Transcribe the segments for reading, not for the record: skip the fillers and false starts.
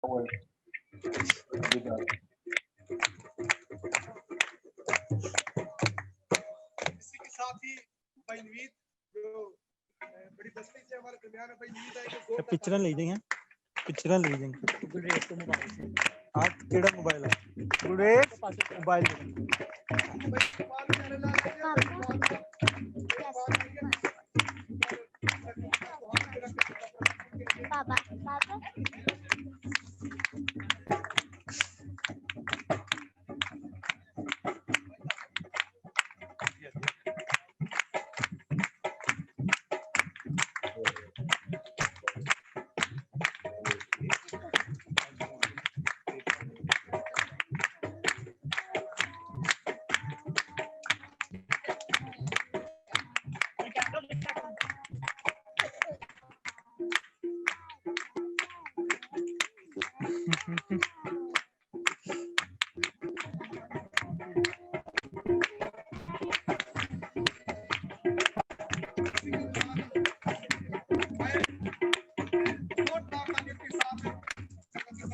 के साथ ही भाई नवीद जो बड़ी दस्ती से हमारे दरमियान है, भाई नवीद है जो पिक्चर ले जाएंगे, पिक्चर ले जाएंगे। गुररेज को मोबाइल से आज केड़ा मोबाइल है? गुररेज मोबाइल पापा पापा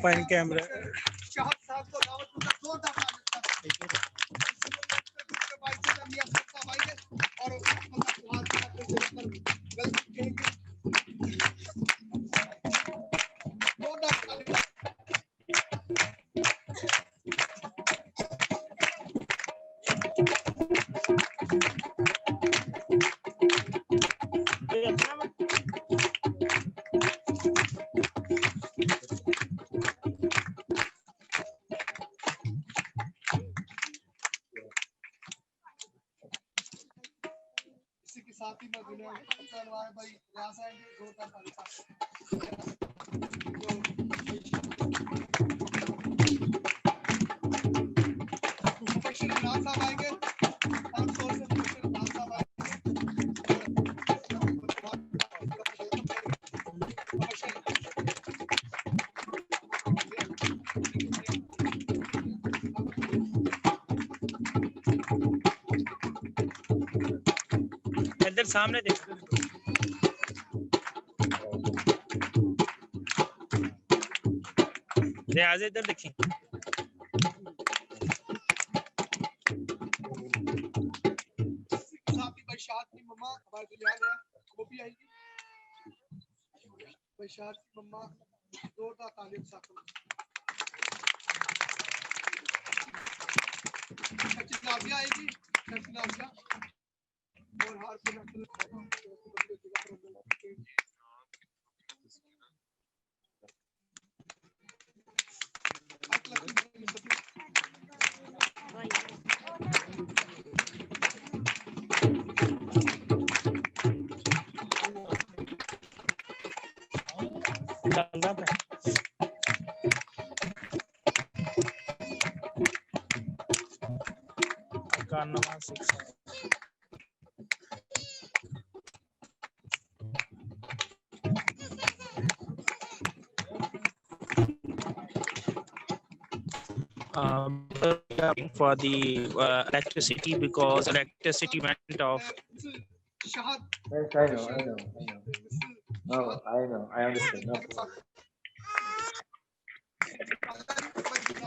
फाइन कैमरा शहद साहब को दावत का जोरदार साथ ही मैं दुनिया भाई यहाँ से जोरदार साहब आएंगे इधर सामने देख रियाज इधर देखें बशात की मम्मा हमारे दुनियान है वो भी आएगी बशात की मम्मा जोरदार तालीम साथ नाजिया आएगी नाजिया और हार पे for the electricity because electricity went off. Yes, I know. I understand. No.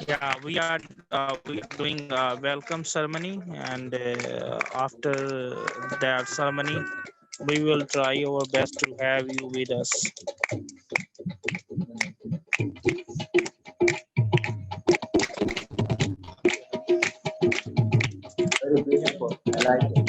Yeah, we are doing a welcome ceremony, and after that ceremony, we will try our best to have you with us. Very beautiful. I like it.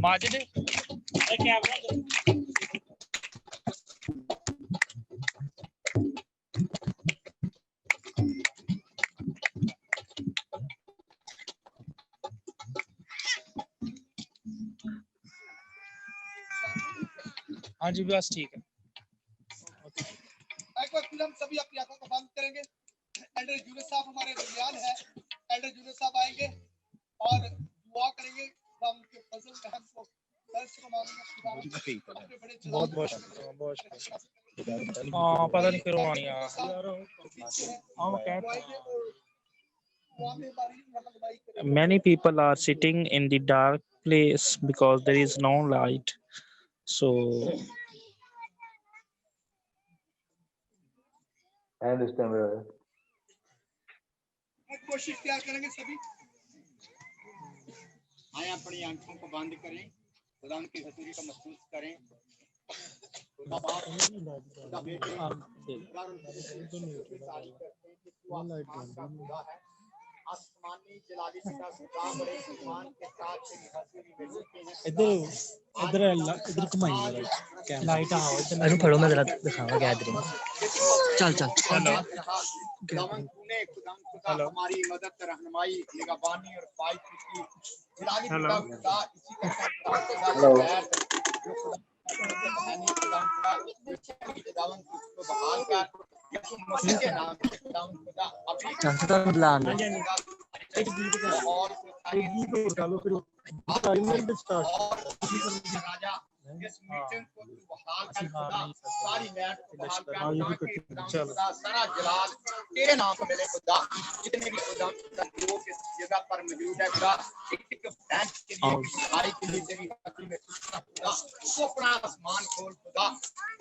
Majid camera हाँ जी बस ठीक है। एक बार film सभी अपनी आंखों को बंद करेंगे। एल्डर जूनियर साहब हमारे दरमियान है। एल्डर जूनियर साहब आएंगे और दुआ करेंगे। हम के फजल रहम को दर्श को मांगेंगे। बहुत बहुत शुक्रिया। हाँ पता नहीं क्यों आनी आ many people are sitting in the dark place because there is no light, so I understand, brother. कोशिश क्या करेंगे सभी आए अपनी आंखों को बंद करें खुदा की हजूरी को महसूस करें खुदा बाप खुदा बेटे खुदा है आसमानी जलाली पिता खुदा बड़े सम्मान के साथ तेरी हजूरी में झुके हैं इधर इधर घुमाइए लाइट आओ अरे फड़ो मैं जरा दिखाऊंगा गैदरिंग चल चल खुदावन तूने खुदा हमारी मदद रहनुमाई निगहबानी और पाई की जलाली पिता खुदा इसी तरह Hello. खुदावन को बहाल कर यीशु मसीह के नाम में खुदावन खुदा अभी चांस तो बुला और राजा इस मीटिंग को तू बहाल कर खुदा सारी मैच को बहाल कर खुदा सारा जलाल तेरे नाम पे मिले खुदा जितने भी खुदा लोग इस जगह पर मौजूद है खुदा एक बैंक के लिए सारी के लिए तेरी हजूरी में खुदा तू अपना आसमान खोल खुदा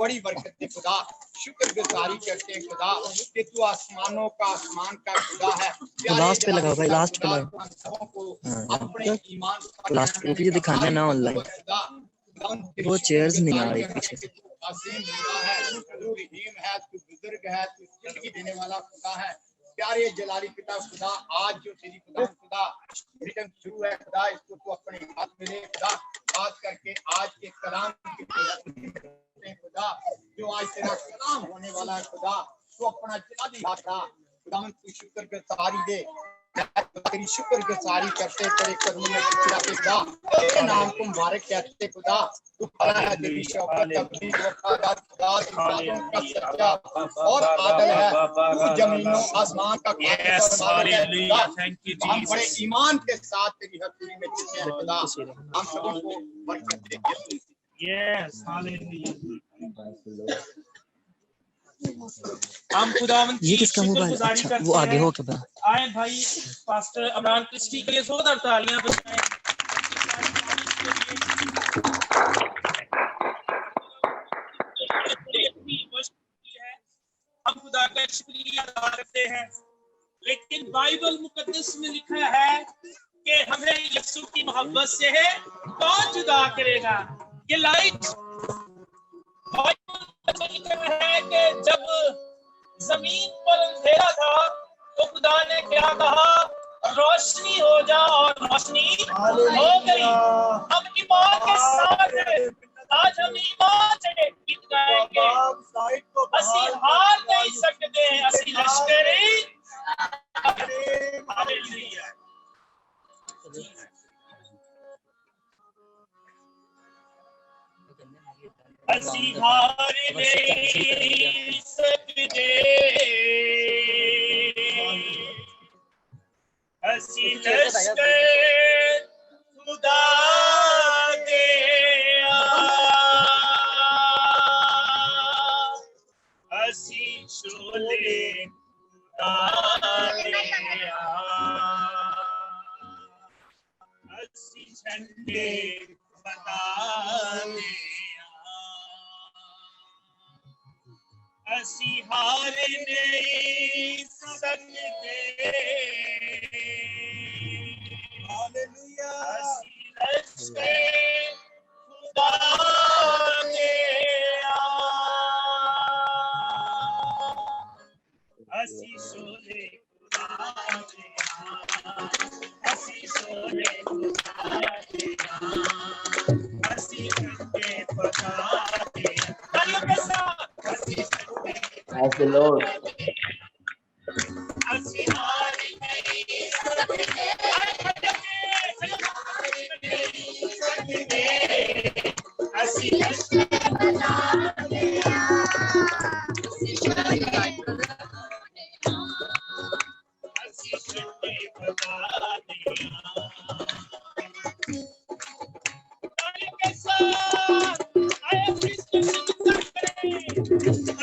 बड़ी बरकत दे खुदा शुक्रगुजारी करते हैं खुदा कि तू आसमानों का आसमान का खुदा है लास्ट पे लगा भाई लास्ट पे लगा अपने ईमान लास्ट पे ये दिखाना ना ऑनलाइन वो चेयर्स नहीं आ रही पीछे से असीम खुदा है तू रहीम है तू बुजुर्ग है तू जिंदगी देने वाला खुदा है प्यारे जलाली पिता खुदा आज जो तेरी खुदा मीटिंग शुरू है खुदा इसको तू अपने हाथ में ले खुदा खास करके आज के कलाम की खुदा जो आज तेरा कलाम होने वाला है खुदा तू अपना जलाली हाथ रहा खुदा तू शुक्रगुजारी दे तेरी शुक्रगुजारी करते तेरे कदमों में गिरा खुदा तेरे नाम को मुबारक कहते खुदा तू खड़ा है तेरी शौकत अपनी वफादार खुदा तू बातों का सच्चा और आदल है तू जमीनों आसमान का yes hallelujah thank you हम बड़े Jesus ईमान के साथ तेरी हजूरी में झुके हैं खुदा हम सबको बरकत दे yes hallelujah Thank you, Lord. हम खुदावन ये की किसका मोबाइल शुक्रगुजारी अच्छा करते वो आगे हैं हो क्या आए भाई पास्टर अमरान क्रिस्टी के लिए जोरदार तालियां बजाएं हम खुदा का शुक्रिया अदा करते हैं लेकिन बाइबल मुकद्दस में लिखा है कि हमें यीशु की मोहब्बत से है कौन जुदा करेगा ये लाइट है कि जब जमीन पर अंधेरा था तो खुदा ने क्या कहा रोशनी हो जा और रोशनी हो गई हम ईमान के साथ आज हम ईमान से गीत गाएंगे असी हार नहीं सकते असी लश्करी हालेलुया असी हार नहीं सकते असी लश्कर खुदा दे असी शोले खुदा दे असी झंडे बता दे असी हार नहीं सकते हालेलुया असी लश्कर खुदा दे असी शोले खुदा दे असी शोले खुदा दे असी झंडे बता दे तालियों के साथ असी Thank you, Lord. असी हार नहीं सकते असी लश्कर बता दे असी झंडे बता दे तालियों के साथ आए क्रिस्टो करें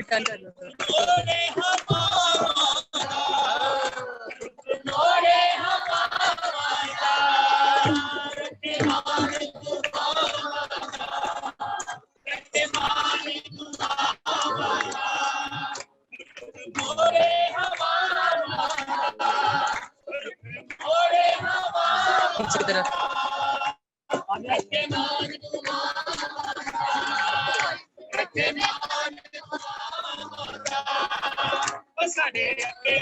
टर्न कर लो। मोरे हमारा मोरे हमारा रखमान मोरे हमारा मोरे हमारा पीछे की तरफ साढ़े अगे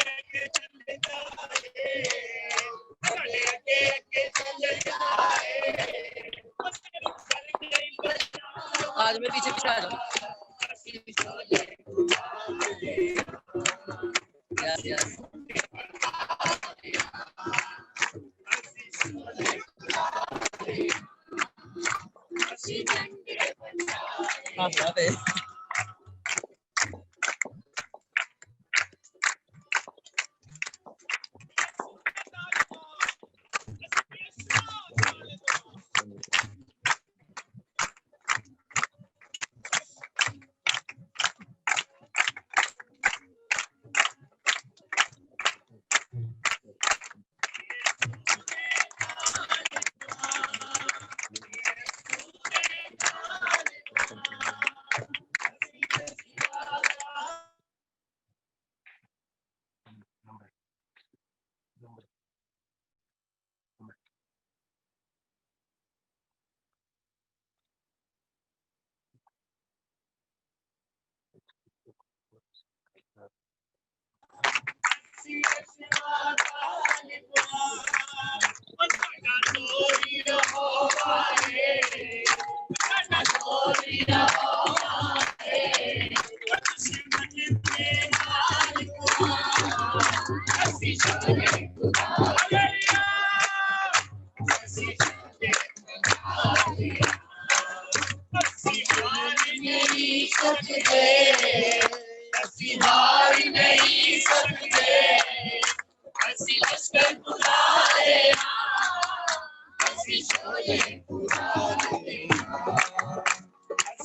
चले जाए साढ़े अगे चले जाए आज में पीछे पीछे आ जाओ। यस यस हाँ हाँ बे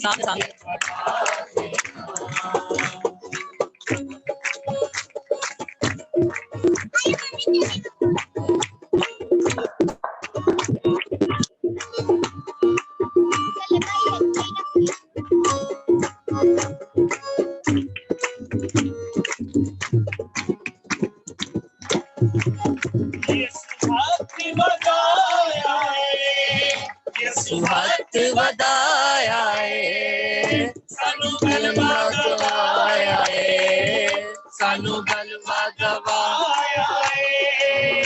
सामने सामने सुहात वदाया है सानू गलवा गवाया है सानू गलवा गवाया है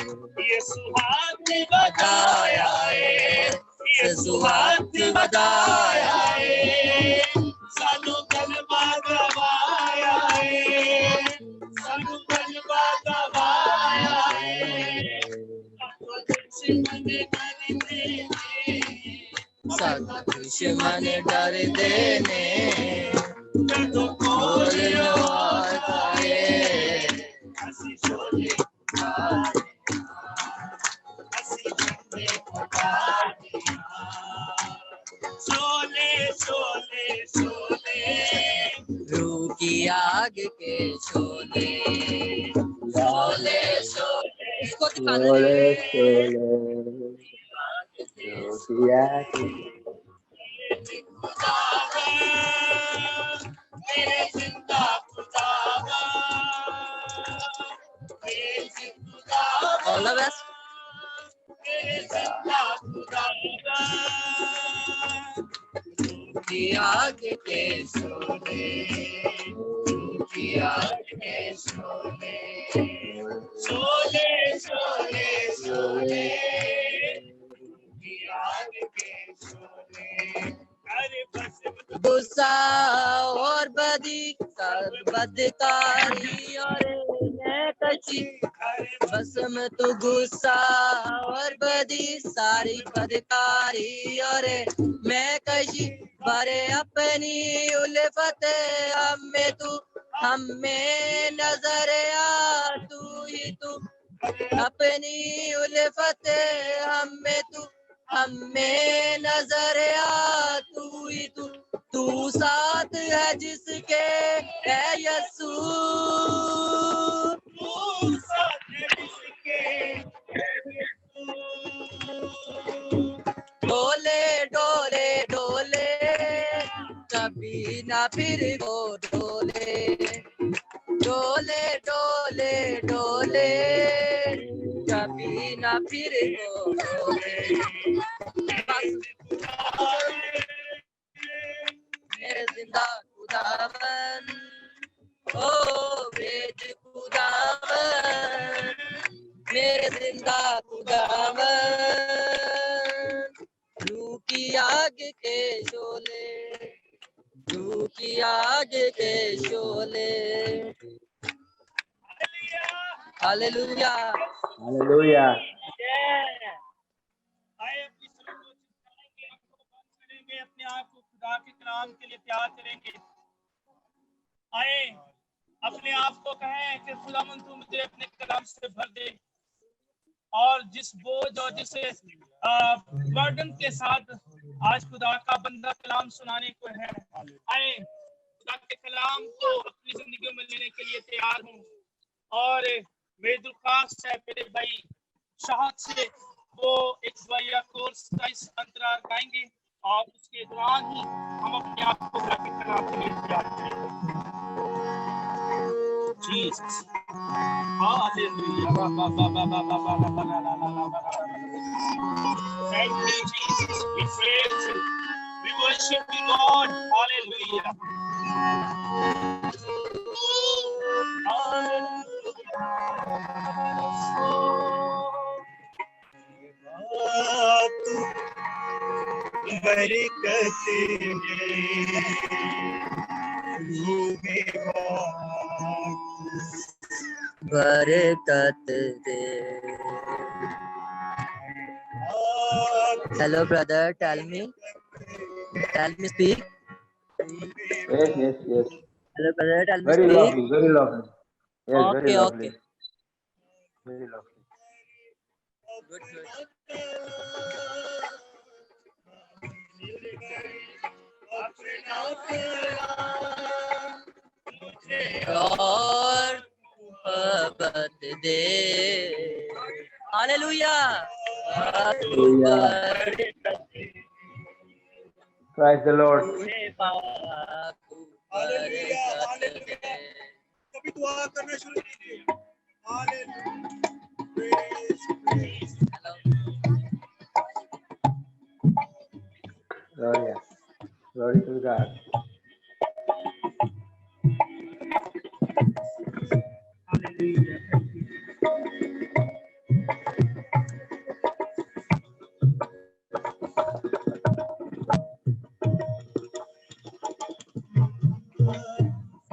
ये सुहात वदाया है ये सुहात वदाया है सानू गलवा गवाया है सानू गलवा गवाया है दुश्मन डर देने तो कोल सोले सोले सोले रूह की आग के शोले शोले शोले इसको दिखाना मेरे जिंदा खुदावा ऑल द बेस्ट मेरे जिंदा खुदावा की आग के शोले की आग के शोले शोले शोले शोले गुस्सा और बदी कर बदकारी और मैं कची बस में तो गुस्सा और बदी सारी बदकारी और मैं कशी बरे अपनी उल्फत हमें तू हमें नजर आ तू ही तू अपनी उल्फत हमें तू हमें नजर आ तू ही तू साथ है जिसके है ना फिर वो डोले डोले डोले डोले कभी ना फिर वो डोले मेरे जिंदा खुदावन ओ वेद खुदावन मेरे जिंदा खुदावन रूह की आग के शोले रूह की आग के शोले हालेलुया Hallelujah. आए अपनी सुर को चिल्लाएंगे, आंखों को बंद करेंगे, अपने आप को खुदा के कलाम के लिए तैयार करेंगे। आए अपने आप को कहें कि खुदावंद तू मुझे अपने कलाम से भर दे और जिस बोझ और जिस बर्डन के साथ आज खुदा का बंदा कलाम सुनाने को है, आए खुदा के कलाम को अपनी जिंदगी में लेने के लिए तैयार हूँ। और मेरी दरख्वास्त है मेरे भाई शाहद से वो एक दुआया कोर्स का इस अंतराल गाएंगे और उसके दौरान ही हम अपने आप को खुदा के कलाम के लिए तैयार करेंगे। Jesus. Hallelujah. Thank you, Jesus. We praise you. We worship you, Lord. Hallelujah. बरकत दे Hello brother, tell me speak. Yes, yes, yes. Hello brother, tell me Very speak. lovely, very lovely. Yes, very Okay, lovely. okay. Very lovely. Good, good. और मोहब्बत दे hallelujah Praise the Lord. कभी दुआ करना शुरू कीजिए। Gloria. Glory to God.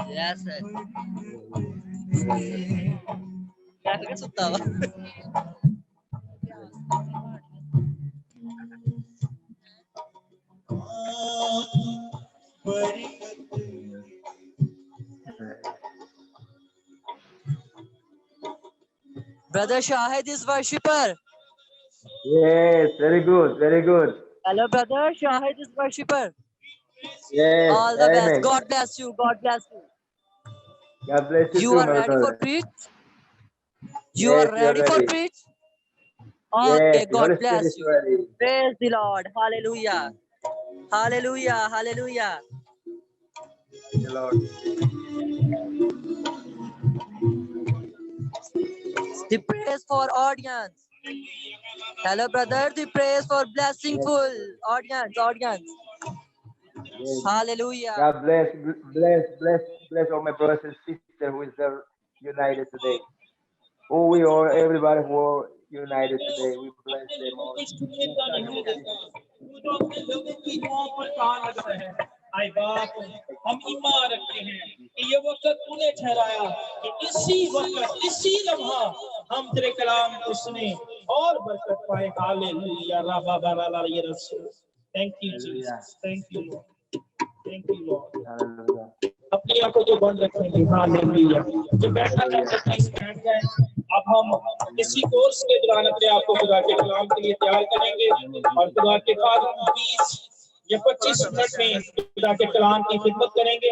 Yes, sir. क्या करके सुनता हुआ Brother Shahid is worshipper. Yes, very good, very good. Hello brother, Shahid is worshipper. Yes, All the best. amen. God bless you. God bless you. God bless you You too, are my ready for brother. preach? You Yes, are we are ready for ready. preach? Yes, Okay, the Holy God Spirit bless is you. ready. Praise the Lord. Hallelujah. Hallelujah. Hallelujah. The Lord. The praise for audience. Hello, brother. The praise for blessingful audience. Yes. Hallelujah. God bless all my brothers and sisters who is there united today. Oh, we all, everybody who are united today, we bless them all. आई बाप हम ईमान रखते हैं कि ये वक्त तूने ठहराया कि इसी वक्त इसी लम्हा हम तेरे कलाम को सुने और बरकत पाए हालेलुया रबा बराला ये रसूल thank you Jesus thank you Lord Hallelujah. अपनी आंखों को बंद रखेंगे हालेलुया जो बैठना चाहते हैं बैठ जाएं अब हम इसी कोर्स के दौरान अपने आप को खुदा के कलाम के लिए तैयार करेंगे और खुदा के बाद हम 20 या 25 मिनट में खुदा के कलाम की खिदमत करेंगे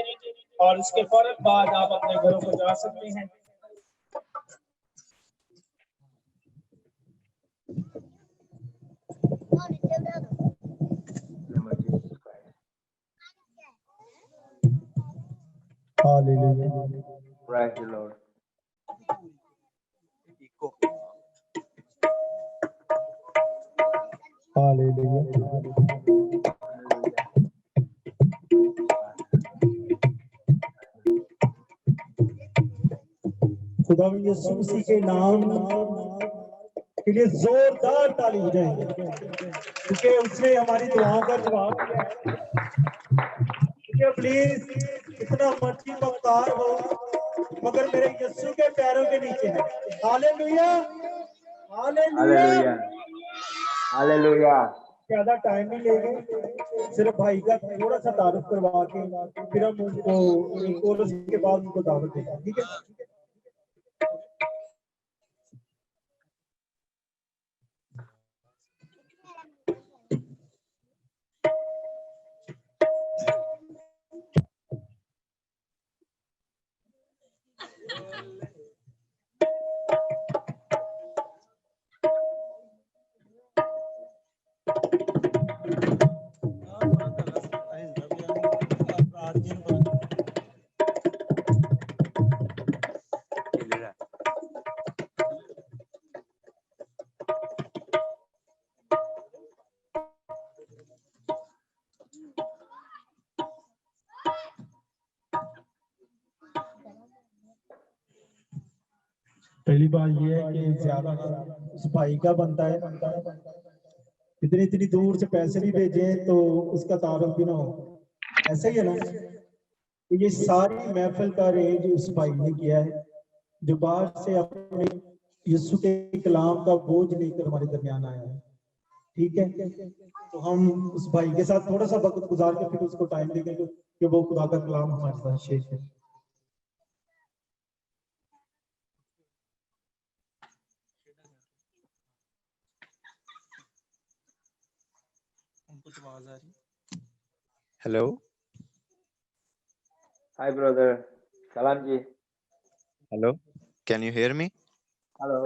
और उसके फौरन बाद आप अपने घरों को जा सकते हैं In the name of Jesus Christ. Hallelujah. Praise the Lord. Hallelujah. खुदा यीशु मसीह के नाम के लिए जोरदार ताली हो जाएगी, क्योंकि उसने हमारी दुआओं का जवाब दिया है। क्योंकि प्लीज इतना मर्जी मक्कार हो, मगर मेरे यीशु के पैरों के नीचे है। Hallelujah, hallelujah, Hallelujah. Hallelujah. ज्यादा टाइम नहीं लेंगे, सिर्फ भाई का थोड़ा सा तारुफ करवा के फिर हम उनको एक कोरस के बाद उनको दावत देंगे, ठीक है? पहली बात ये है कि ज्यादा उस भाई का बनता है, इतनी इतनी दूर से पैसे भी भेजे हैं तो उसका तारुफ भी ना हो, ऐसा ही है ना? तो ये सारी महफिल का अरेंज उस भाई ने किया है, जो बाहर से अपने यीशु के कलाम का बोझ लेकर हमारे दरमियान आया है, ठीक है? तो हम उस भाई के साथ थोड़ा सा वक्त गुजार के फिर उसको टाइम देंगे कि वो खुदा का कलाम हमारे साथ शेयर करे। Hello. Hi, brother. Salam ji. Hello. Can you hear me? Hello.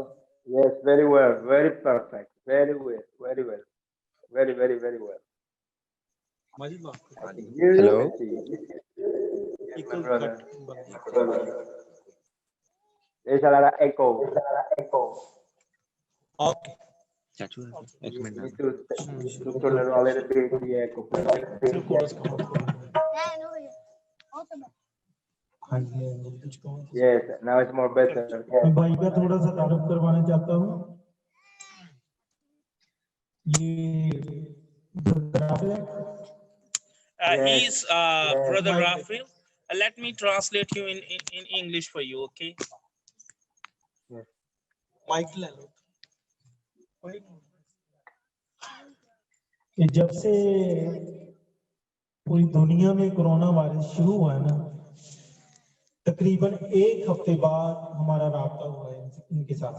Yes, very well. Very perfect. Very well. Very well. Very, very, very well. I can hear you Hello? and see you. Yes, my brother. There's a lot of echo. Okay. एक You minute need to turn it a little bit the echo. Yes, now it's more better. मैं भाई का थोड़ा सा तारुफ करवाना चाहता हूँ। ये राफेल है। He's Brother Raphael. Let me translate you in English for you, okay? Mic ले लो। कि जब से पूरी दुनिया में कोरोना वायरस शुरू हुआ है ना, तकरीबन एक हफ्ते बाद हमारा राब्ता हुआ है इनके साथ।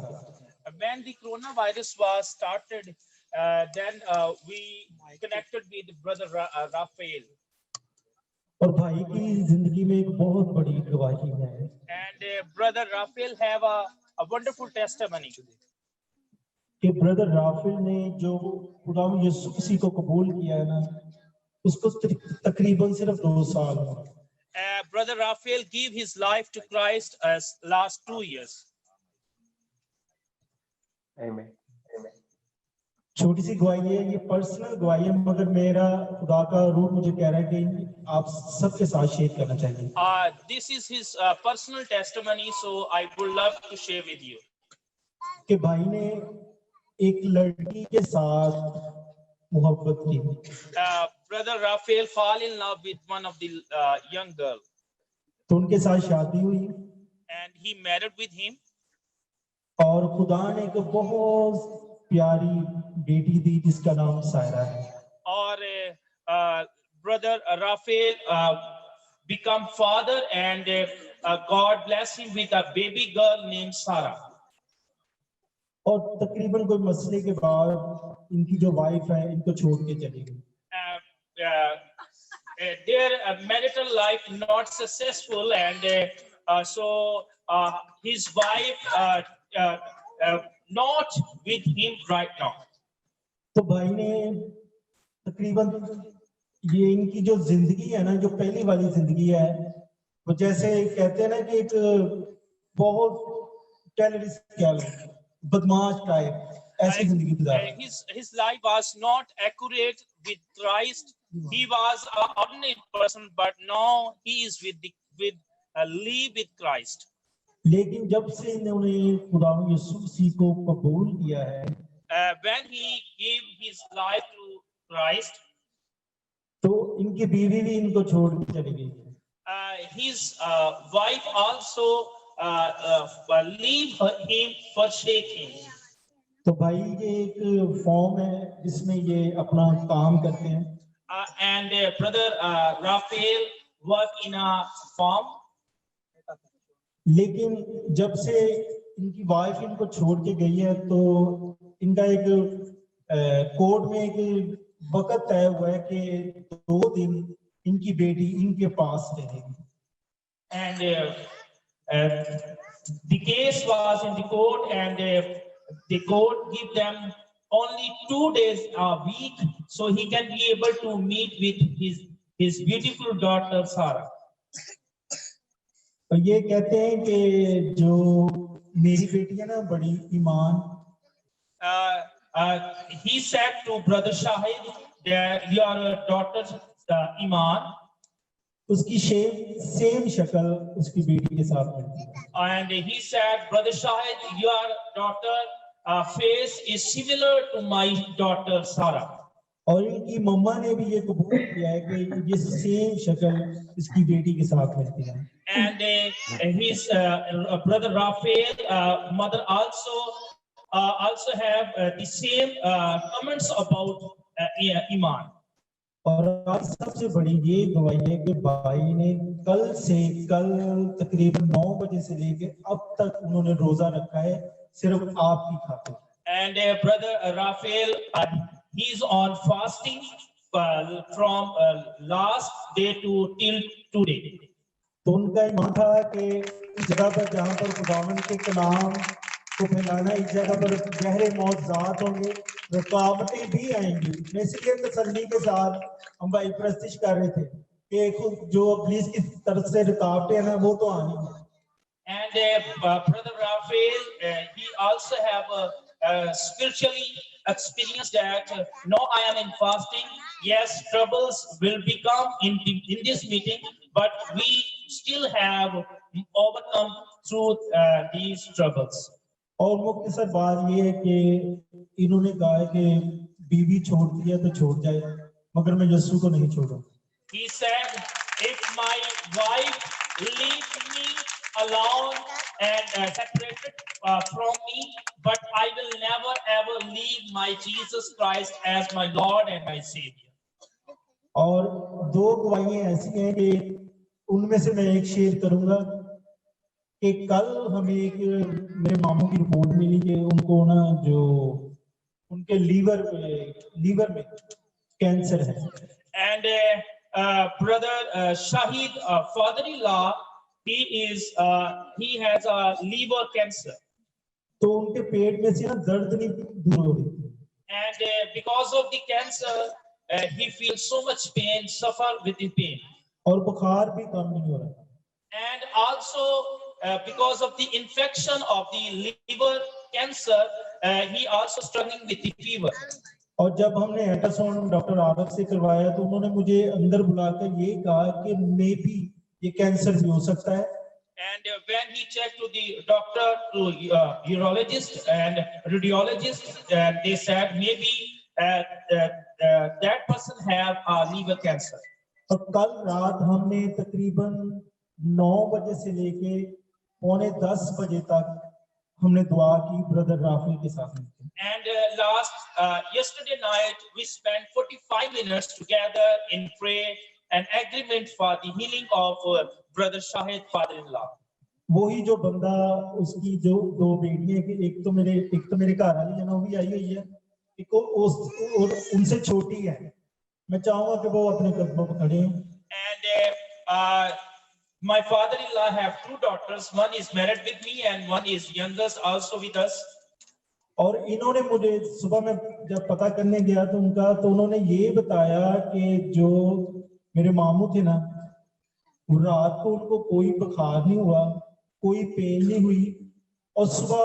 When the coronavirus was started, then we connected with Brother Raphael. और भाई की जिंदगी में एक बहुत बड़ी गवाही है। And Brother Raphael have a wonderful testimony. कि ब्रदर राफेल ने जो खुदा यीशु मसीह को कबूल किया है ना, उसको तकरीबन सिर्फ 2 साल हुआ। Brother Raphael gave his life to Christ as last 2 years. Amen. छोटी सी गवाही है, ये पर्सनल गवाही है, मगर मेरा खुदा का रूह मुझे कह रहा है कि आप सबके साथ शेयर करना चाहिए। This is his personal testimony, so I would love to share with you. कि भाई ने एक लड़की के साथ मोहब्बत की। Brother Raphael fall in love with one of the young girl. तो उनके साथ शादी हुई। And he married with him. और खुदा ने एक बहुत प्यारी बेटी दी जिसका नाम सायरा है। और Brother Raphael become father and God bless him with a baby girl named Sarah. और तकरीबन कोई मसले के बाद इनकी जो वाइफ है इनको छोड़ के चली गई। Their marital life not successful, and so his wife not with him right now. तो भाई ने तकरीबन ये इनकी जो जिंदगी है ना, जो पहली वाली जिंदगी है, वो जैसे कहते हैं ना कि एक बहुत टेररिस्ट बदमाश टाइप ऐसी जिंदगी गुजारा। his life was not accurate with Christ. He was an ordinary person, but now he is with live with Christ. लेकिन जब से इन्होंने खुदा यीशु मसीह को कबूल किया है, When he gave his life to Christ, तो इनकी बीवी भी इनको छोड़ के चली गई। his wife also leave him, forsake him. तो भाई ये एक फॉर्म है जिसमें ये अपना काम करते हैं। And brother Raphael work in a farm. लेकिन जब से इनकी वाइफ इनको छोड़ के गई है तो इनका एक कोर्ट में एक वक्त तय हुआ है कि 2 दिन इनकी बेटी इनके पास रहेगी। And the case was in the court, and the court give them only 2 days a week, so he can be able to meet with his beautiful daughter Sarah. और ये कहते हैं कि जो मेरी बेटी है ना बड़ी ईमान, He said to brother Shahid that your daughter Iman, उसकी सेम शक्ल उसकी बेटी के साथ मिलती है। and he said, brother Shahid, your daughter face is similar to my daughter Sarah. और इनकी मम्मा ने भी ये कबूल किया है कि ये सेम शक्ल इसकी बेटी के साथ मिलती है। And his brother Raphael mother also have the same comments about Iman. और आज सबसे बड़ी ये गवाही है कि भाई ने कल तकरीबन 9 बजे से लेके अब तक उन्होंने रोजा रखा है सिर्फ आपकी खातिर। And brother Raphael, he is on fasting from last day to till today. तो उनका ईमान था कि इस जगह पर जहाँ पर खुदावंद के कलाम को फैलाना, इस जगह पर गहरे मौजूदात होंगे, रुकावटें भी आएंगी। मैं इसलिए तसल्ली के साथ हम भाई प्रस्तिश कर रहे थे कि जो इब्लीस की तरफ से रुकावटें हैं ना वो तो आनी है। And brother Raphael, he also have spiritually experienced that now I am in fasting. Yes, troubles will become in this meeting, but we still have overcome through these troubles. और मुख्तसर बात ये है कि इन्होंने कहा है कि बीवी छोड़ती है तो छोड़ जाए, मगर मैं यीशु को नहीं छोड़ूंगा। He said, if my wife leaves me alone and separated from me, but I will never ever leave my Jesus Christ as my Lord and my Savior. और 2 गवाहियां ऐसी हैं कि उनमें से मैं एक शेयर करूंगा कि कल हमें एक मेरे मामू की रिपोर्ट मिली कि उनको ना जो उनके लीवर में कैंसर है। And brother Shahid, father-in-law, he has a liver cancer. तो उनके पेट में से ना दर्द नहीं दूर हो रही। And because of the cancer, he feels so much pain, suffer with the pain. और बुखार भी कम नहीं हो रहा। And also because of the infection of the liver cancer, he also struggling with the fever. और जब हमने अल्ट्रासाउंड डॉक्टर आरफ से करवाया तो उन्होंने मुझे अंदर बुलाकर ये कहा कि मे भी ये कैंसर भी हो सकता है। And when he checked to the doctor, to urologist and radiologist, they said maybe that person have liver cancer. और कल रात हमने तकरीबन 9 बजे से लेके 9:45 बजे तक हमने दुआ की ब्रदर राफेल के साथ। And yesterday night we spent 45 minutes together in prayer and agreement for the healing of brother Shahid, father-in-law. वही जो बंदा उसकी जो 2 बेटियां कि एक तो मेरे घर वाली है ना वो भी आई हुई है, एक उनसे छोटी है। मैं चाहूंगा कि वो अपने कदमों पर खड़े हों। And my father-in-law have 2 daughters. One is married with me and one is youngest also with us. और इन्होंने मुझे सुबह में जब पता करने गया तो उन्होंने ये बताया कि जो मेरे मामू थे ना और रात को उनको कोई बुखार नहीं हुआ, कोई पेन नहीं हुई, और सुबह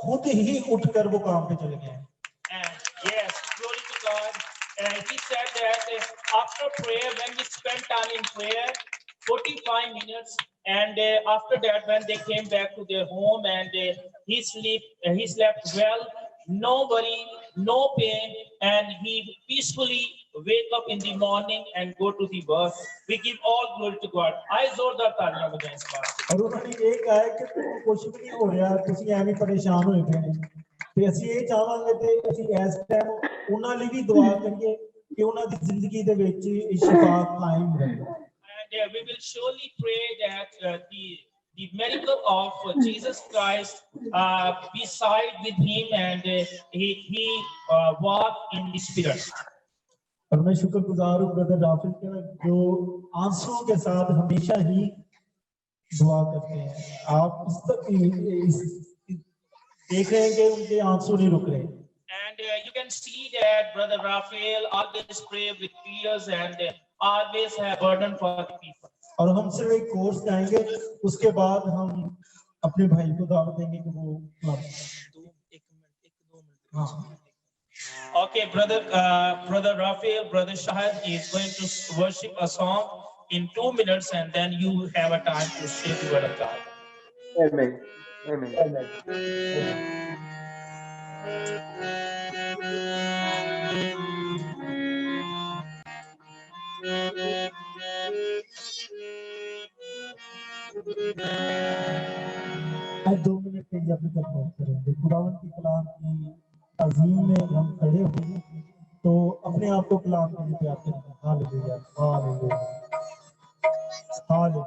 खुद ही उठकर वो काम पे चले गए। And yes, glory to God. And he said that after prayer, when we spent time in prayer, 45 minutes, and after that, when they came back to their home, and he slept well, no worry, no pain, and he peacefully wake up in the morning and go to the work. We give all glory to God. I जोरदार तालियां बजाएं इस बात पे। और उन्होंने ये कहा है कि तुम कुछ भी नहीं हो रहा, तुसी ਐਵੇਂ परेशान होए पए ਤੇ ਅਸੀਂ ਇਹ ਚਾਹਾਂਗੇ ਤੇ ਅਸੀਂ ਇਸ ਟਾਈਮ ਉਹਨਾਂ ਲਈ ਵੀ ਦੁਆ ਕਰੀਏ ਕਿ ਉਹਨਾਂ ਦੀ ਜ਼ਿੰਦਗੀ ਦੇ ਵਿੱਚ ਸ਼ਿਫਾ ਕਾਇਮ ਰਹੇ। And we will surely pray that the miracle of Jesus Christ beside with him, and he walk in the spirit. और मैं शुक्रगुजार हूँ ब्रदर राफिल का, जो आंसुओं के साथ हमेशा ही दुआ करते हैं। आप देख रहे हैं कि उनके आंसू नहीं रुक रहे। And you can see that Brother Raphael always pray with tears and always have burden for the people. और हम सिर्फ एक कोर्स गाएंगे, उसके बाद हम अपने भाई को दावत देंगे कि वो Okay, brother Raphael, brother Shahid is going to worship a song in 2 minutes, and then you have a time to share the word of God. Amen. Amen. Amen. आज 2 मिनट के लिए अपनी तरफ बात करेंगे। खुदावन की कलाम की ताज़ीम में हम खड़े हुए, तो अपने आप को कलाम के लिए तैयार करेंगे। Hallelujah, hallelujah, hallelujah.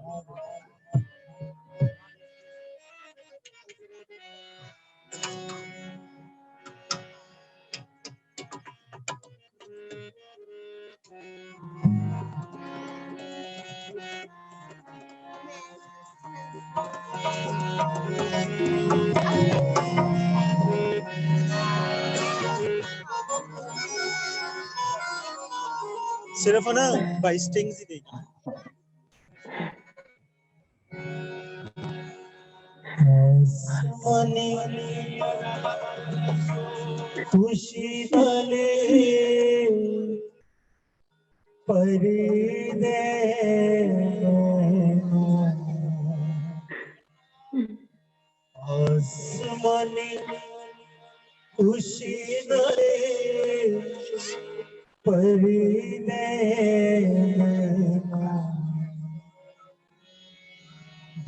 सिर्फ ना बाई स्ट्रिंग्स ही देगी। खुशी वाले परिदे आसमानी खुशी वाले परिदे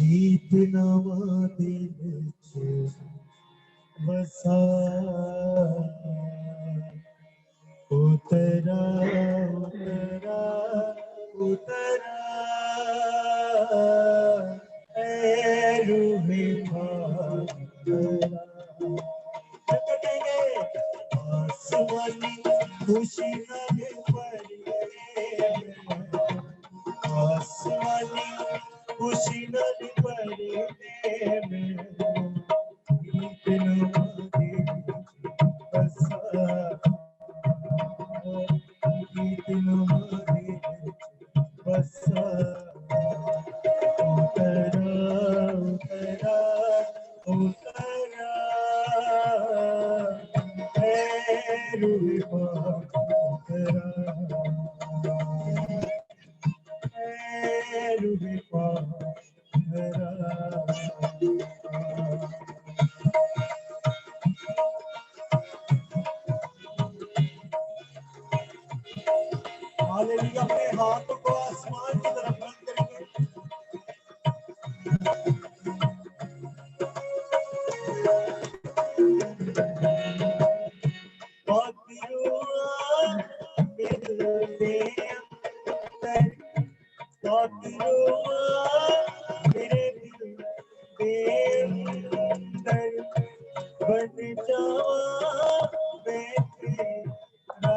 गीत नवा दिल च बसा उतरा उतरा उतरा ऐ रूहे पाक आसमानी खुशी नगे परिदे आसमानी खुशी नगे परिदे गीत नवा दिल बसा गीत नवा दिल बसा उतरा उतरा उतरा ऐ रूहे पाक उतरा ऐ रूहे पाक उतरा। हालेलुया, अपने हाथों को आसमान की तरफ बुलंद करेंगे। मेरे दिल बेअंतर बन जावा मैं तेरा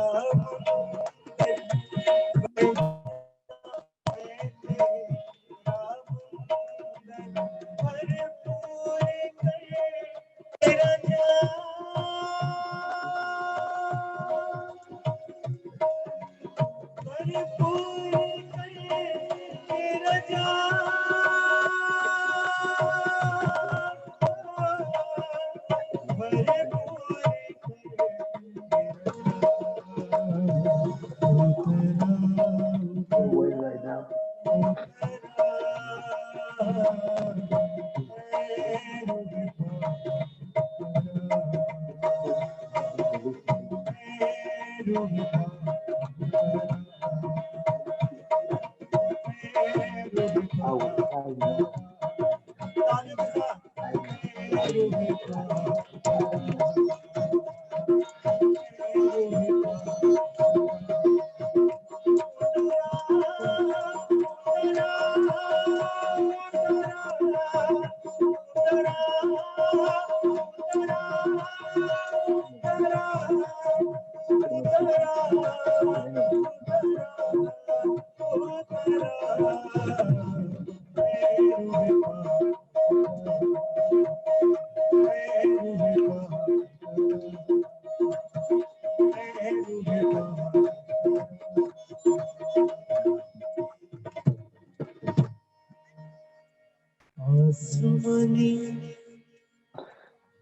आसमानी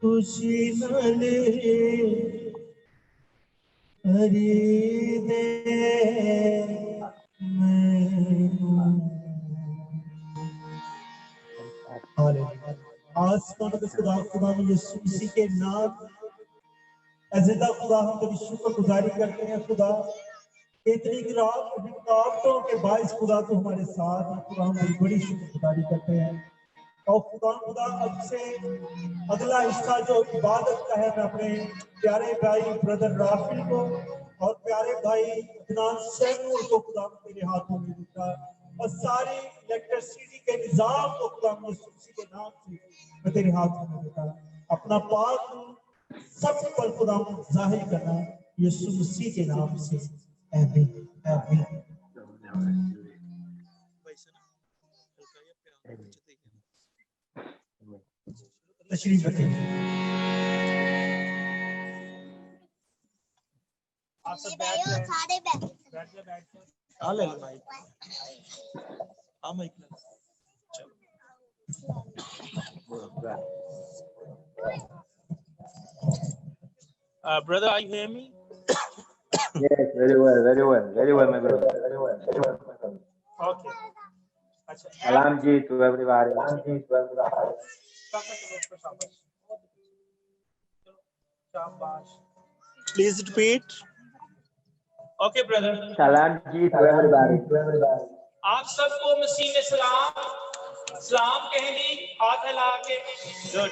खुशी वाले खरीदे आसमान के खुदा में यीशु मसीह के नाम अज़ीज़ा खुदा हम तेरी शुक्रगुजारी करते हैं खुदा इतनी रुकावटों के बायस खुदा तो हमारे साथ है खुदा हम तेरी बड़ी शुक्रगुजारी करते हैं और खुदा अब से अगला हिस्सा जो इबादत का है मैं अपने प्यारे भाई ब्रदर राफिल को और प्यारे भाई अदनान सैमुअल को खुदा तेरे हाथों में देता और सारी लेक्चर सीडी के निजाम को खुदा यीशु के नाम से मैं तेरे हाथों में देता अपना पाक सब पर खुदा जाहिर करना यीशु मसीह के नाम से आमीन आमीन तशरीफ रखें आप सब बैठ ले माइक हां mic brother, are you hear me? Yes, very well, my brother, very well. Okay. अच्छा, Salam ji to everybody. Please repeat. Okay, brother. Salam ji to everybody. आप सबको मसीह में सलाम सलाम कहनी हाथ हिला के good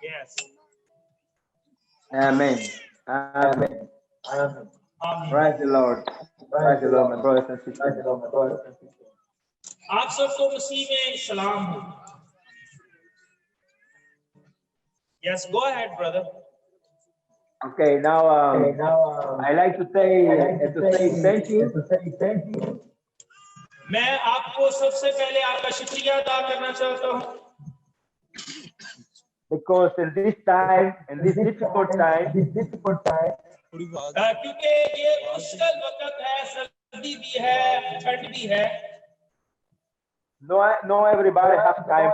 yes Amen. Amen. Praise the Lord. Praise the Lord, my brothers and sisters. आप सबको मसीह में सलाम हो yes go ahead brother Okay, now I like to say thank you. मैं आपको सबसे पहले आपका शुक्रिया अदा करना चाहता हूँ Because in this time, in this difficult time, क्योंकि ये मुश्किल वक्त है सर्दी भी है ठंड भी है no everybody have time.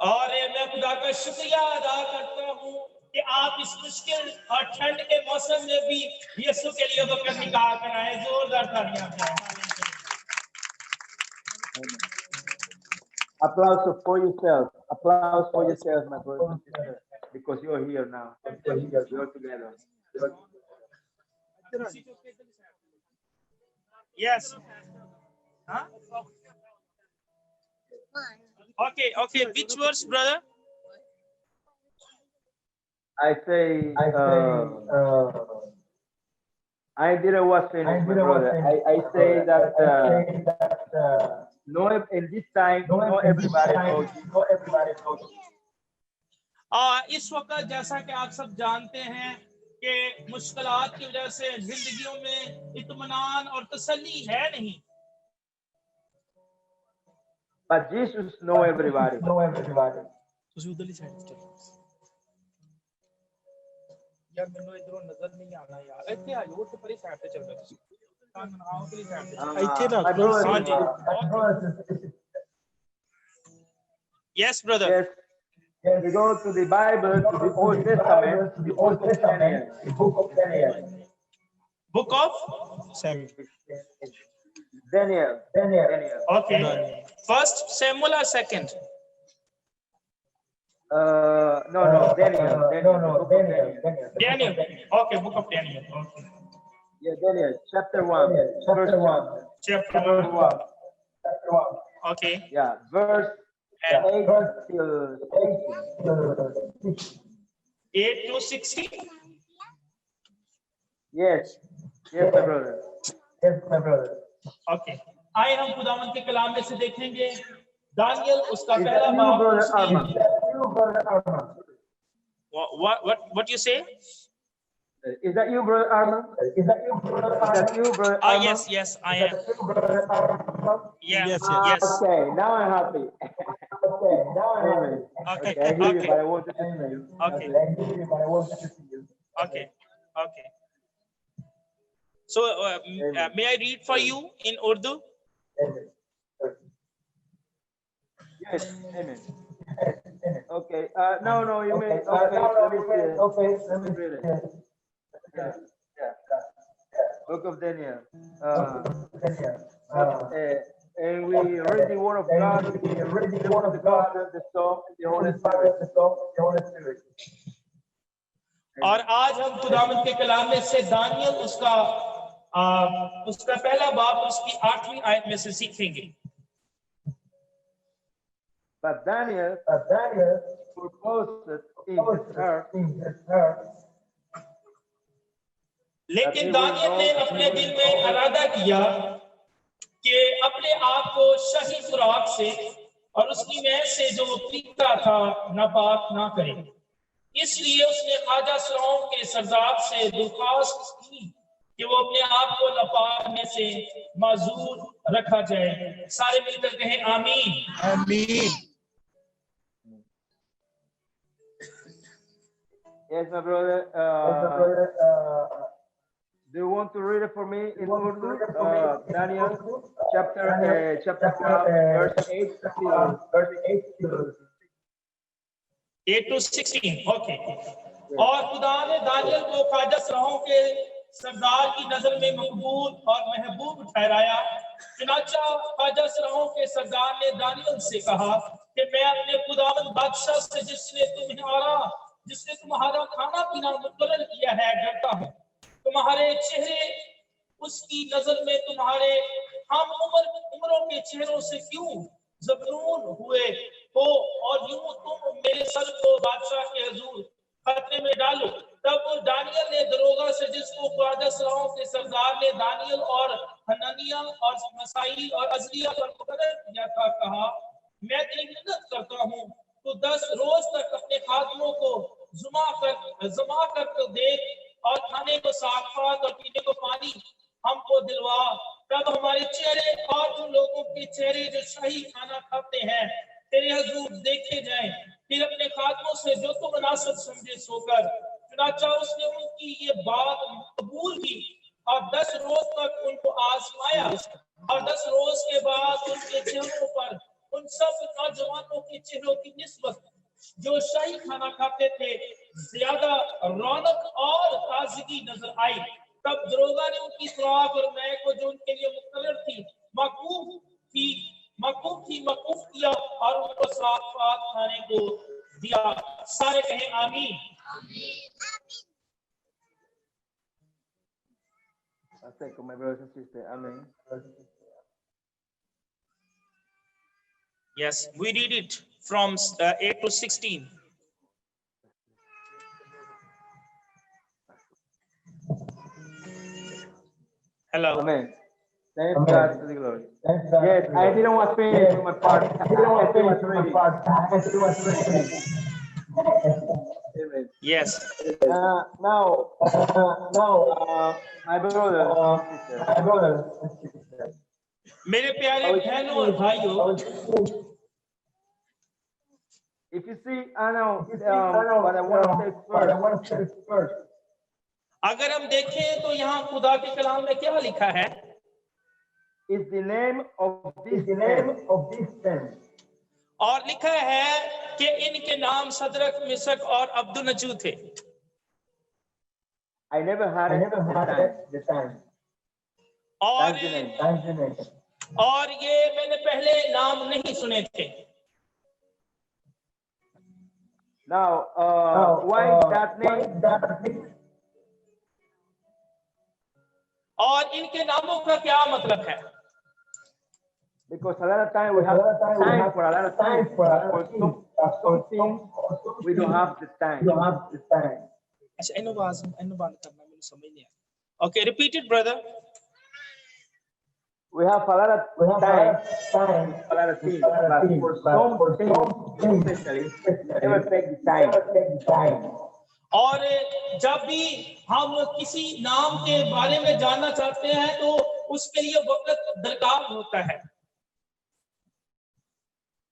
और मैं खुदा का शुक्रिया अदा करता हूँ कि आप इस मुश्किल और ठंड के मौसम में भी यीशु के लिए वक्त निकाल कर आए जोरदार तालियां Applause for yourself. Applause for yourself, my brothers and sisters, because you're here now. You're together. Yes. Huh? Okay. Which verse, brother? I say, I didn't watch finish, my brother. I say that in this time, not everybody knows. इस वक्त जैसा कि आप सब जानते हैं कि मुश्किलात की वजह से जिंदगियों में इत्मीनान और तसल्ली है नहीं But Jesus knows everybody. यार मैंने इधरों नजर नहीं आना यार इतने आयो तो परे साइड पे चल रहा है कान आओ परे साइड पे Yes, brother. Yes. We go to the Bible, to the Old Testament, to the Old Testament, the book of Daniel. Book of Daniel. Okay. First Samuel or second? No, Daniel. Daniel. Okay, book of Daniel. Okay. Yeah, Daniel, chapter 1. Chapter 1. Okay. Yeah, verse And 8 till 18. 8 to 16. Yes, my brother. Okay. आए हम खुदावंद के कलाम में से देखेंगे Daniel उसका Is पहला that you, बाब brother उसकी Arman? what you say? Is that you, brother Arman? Is that you, brother Arman? Yes, I am. Yes. Okay, now I'm happy. Amen. Okay. I hear you, but I wanted to see you. Okay. So may I read for you in Urdu? Yes, amen. Okay, no, you may, okay, let me read it. Yeah. Book of Daniel. And we read the word of God, the Father, the Son, and the Holy Spirit. और आज हम खुदावंद के कलाम में से Daniel उसका पहला बाब उसकी 8वीं आयत में से सीखेंगे. But Daniel purposed in his heart लेकिन दानियल ने अपने दिल में इरादा किया कि अपने आप को शाही खुराक से और उसकी महक से जो पीता था नापाक ना करे. इसलिए उसने ख्वाजा सराओं के सरदार से दरख्वास्त की कि वो अपने आप को नापाक में से माजूर रखा जाए. सारे मिलकर कहें आमीन. आमीन. Yes, my brother. Do you want to read it for me in Urdu? Daniel, chapter 5, verse 8 to 8 to 16. Okay. और खुदा ने दानियल को ख्वाजा सराहों के सरदार की नजर में मकबूल और महबूब ठहराया. चुनाचा ख्वाजा सराहों के सरदार ने दानियल से कहा कि मैं अपने खुदावंद बादशाह से जिसने तुम्हारा खाना पीना मुकर्रर किया है डरता हूँ. तुम्हारे चेहरे उसकी नजर में तुम्हारे हम उम्रों के चेहरों से क्यों ज़बनून हुए हो और यूं तुम मेरे सर को बादशाह के हुजूर खतरे में डालो. तब दानियल ने दरोगा से जिसको ख्वाजा सराओं के सरदार ने दानियल और हननिया और मसाई और अजलिया पर मुकर्रर किया था कहा, मैं तेरी मिन्नत करता हूँ तो 10 रोज तक अपने खादमों को जमा कर देख और खाने को साफात और पीने को पानी हमको दिलवा. तब हमारे चेहरे और उन लोगों के चेहरे जो शाही खाना खाते हैं तेरे हुजूर देखे जाएं. फिर अपने खादमों से जो तुम मुनासिब समझे सोकर. चुनाचा उसने उनकी ये बात कबूल की और 10 रोज तक उनको आजमाया और 10 रोज के बाद उनके चेहरों पर उन सब नौजवानों के चेहरों की निस्बत जो शाही खाना खाते थे ज्यादा रौनक और ताजगी नजर आई. तब दरोगा ने उनकी खुराक और महक को जो उनके लिए मुकर्रर थी मकूफ किया और उनको साफ खाने को दिया. सारे कहें आमीन. My brothers and sisters, amen. Yes, we read it from 8 to 16. Hello. Amen. Thank God to the glory. Yes, I didn't want to finish with my part. Amen. Yes. Now, my brother and sister. मेरे प्यारे बहनों और भाइयों, if you see, I know, but I want to say first. अगर हम देखें तो यहाँ खुदा के कलाम में क्या लिखा है? Is the name of this tent. और लिखा है कि इनके नाम सदरक, मिसक और अब्दुन्नजू थे. I never had the time. और ये मैंने पहले नाम नहीं सुने थे. Now, why that name? और इनके नामों का क्या मतलब है? Because a lot of time we have time for a lot of things. For some things, we don't have the time. अच्छा, इन्हों बात करना मुझे समझ नहीं आया। Okay, repeat it, brother. We have a lot of time, a lot of things, but for some things, especially, never take the time. और जब भी हम किसी नाम के बारे में जानना चाहते हैं तो उसके लिए वक्त दरकार होता है।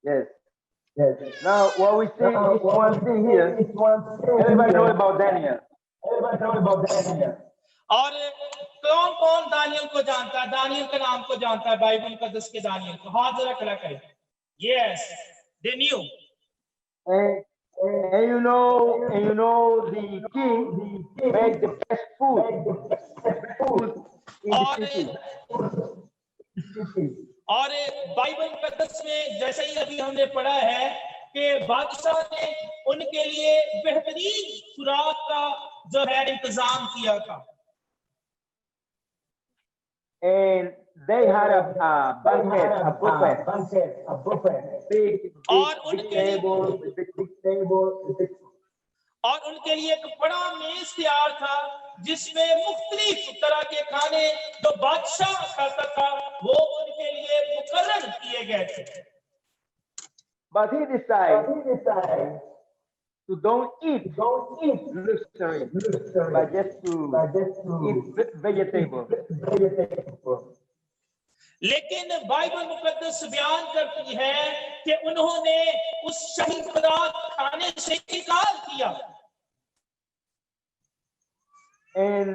Yes. Now, what we see is one thing here. Everybody know about Daniel. और कौन कौन दानियल को जानता है? दानियल के नाम को जानता है, बाइबल मुकद्दस के दानियल को। हाथ जरा खड़ा करें। Yes, they knew. And you know the king made the best food in the city. और बाइबल मुकद्दस में जैसे ही अभी हमने पढ़ा है कि बादशाह ने उनके लिए बेहतरीन खुराक का जो है इंतजाम किया था। And they had a buffet, big table, और उनके लिए एक बड़ा मेज तैयार था जिसमें मुख्तलिफ तरह के खाने जो बादशाह खाता था वो उनके लिए मुकर्रर किए गए थे। But he decided to don't eat luxury, but just to eat vegetable. लेकिन बाइबल मुकद्दस बयान करती है कि उन्होंने उस शाही खुराक खाने से इनकार किया। And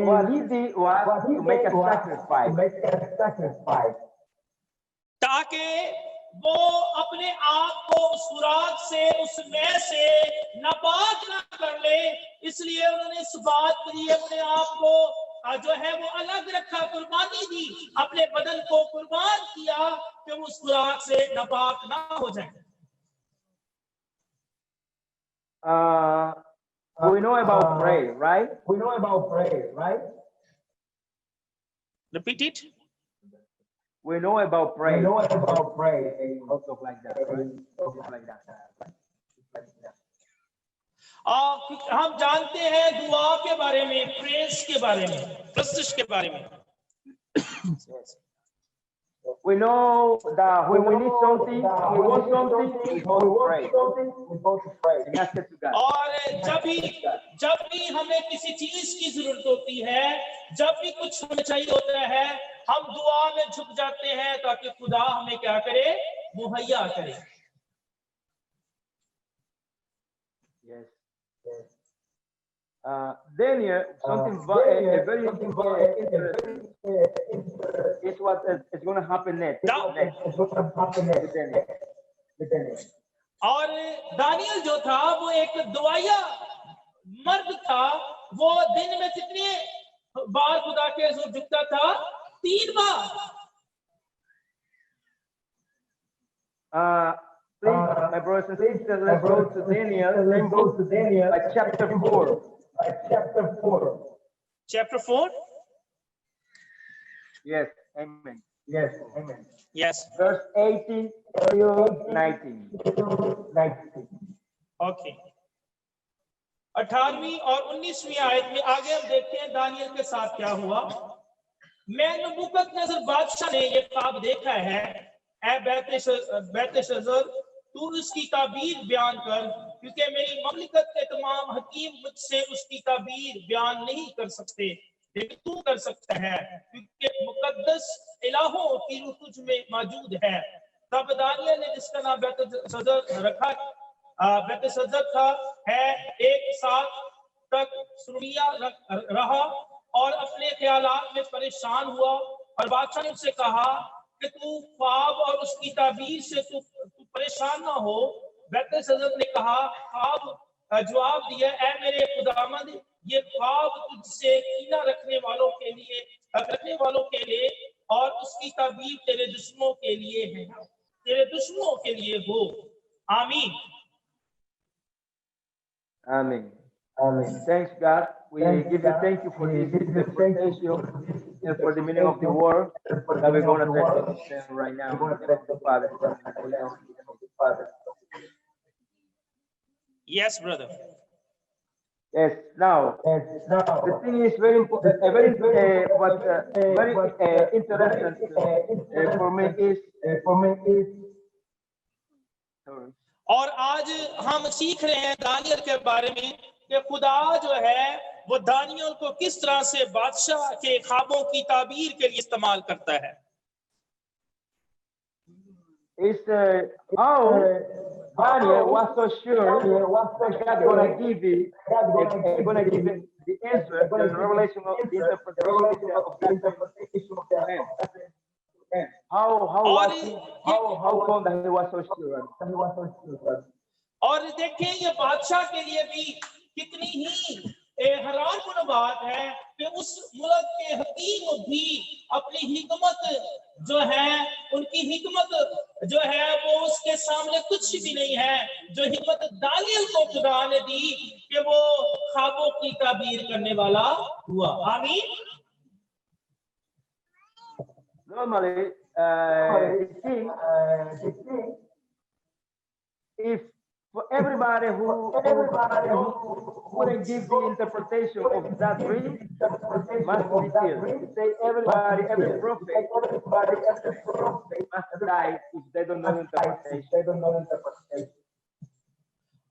what he did was to make a sacrifice. ताकि वो अपने आप को उस खुराक से, उसमें से नापाक ना कर ले, इसलिए उन्होंने इस बात के लिए अपने आप को जो है वो अलग रखा, कुर्बानी दी, अपने बदन को कुर्बान किया कि वो उस खुराक से नापाक ना हो जाए। We know about prayer, right? Repeat it. We know about prayer. Also like that, right? Also like that. हम जानते हैं दुआ के बारे में, प्रेस के बारे में, प्रस्तुत के बारे में। We know that when we need something, we want something, we go to pray. And ask it to God. और जब भी हमें किसी चीज की जरूरत होती है, जब भी कुछ हमें चाहिए होता है, हम दुआ में झुक जाते हैं ताकि खुदा हमें क्या करे, मुहैया करे। Yes. Daniel, something very interesting is what is going to happen next. और दानियल जो था वो एक दुआया मर्द था, वो दिन में कितने बार खुदा के हुजूर झुकता था? 3 बार। Please, my brothers and sisters, let's go to Daniel, chapter 4. Chapter 4? Yes, amen. Yes. Verse 18 to 19. Okay. 18वीं और 19वीं आयत में आगे हम देखते हैं दानियल के साथ क्या हुआ। मैं नबूकदनेस्सर बादशाह ने ये ख्वाब देखा है, ऐ बेलतशस्सर तू उसकी ताबीर बयान कर, क्योंकि मेरी ममलिकत के तमाम हकीम मुझसे उसकी ताबीर बयान नहीं कर सकते, लेकिन तू कर सकता है, क्योंकि मुकद्दस इलाहों की रूह तुझ में मौजूद है। तब दानियल ने, जिसका नाम बेलतशस्सर रखा, बेलतशस्सर था, है, एक साथ तक सुनिया रहा और अपने ख्यालात में परेशान हुआ, और बादशाह ने उससे कहा कि तू ख्वाब और उसकी ताबीर से तू परेशान ना हो। बेलतशस्सर ने कहा, ख्वाब जवाब दिया, ऐ मेरे खुदावंद, ये ख्वाब तुझसे कीना रखने वालों के लिए और उसकी ताबीर तेरे दुश्मनों के लिए है, तेरे दुश्मनों के लिए हो। आमीन। Amen. Amen. Thanks, God. We give you thank you for this interpretation and for the meaning of the word that we're going to understand right now. In the name of the Father, Son, and Holy Ghost. Yes, brother. Yes. Now, the thing is very important. Very interesting for me is. Sorry. और आज हम सीख रहे हैं Daniel के बारे में कि खुदा जो है वो दानियल को किस तरह से बादशाह के ख्वाबों की ताबीर के लिए इस्तेमाल करता है। It's how Daniel was so sure that God gonna give the answer, the revelation of the interpretation of that man. How come that he was so sure? और देखें ये बादशाह के लिए भी कितनी ही हैरानकुन बात है कि उस मुल्क के हकीम भी अपनी हिकमत जो है, उनकी हिकमत जो है वो उसके सामने कुछ भी नहीं है, जो हिकमत दानियल को खुदा ने दी कि वो ख्वाबों की ताबीर करने वाला हुआ। आमीन। Normally, if for everybody who wouldn't give the interpretation of that dream, must be killed. Say every prophet must die if they don't know interpretation.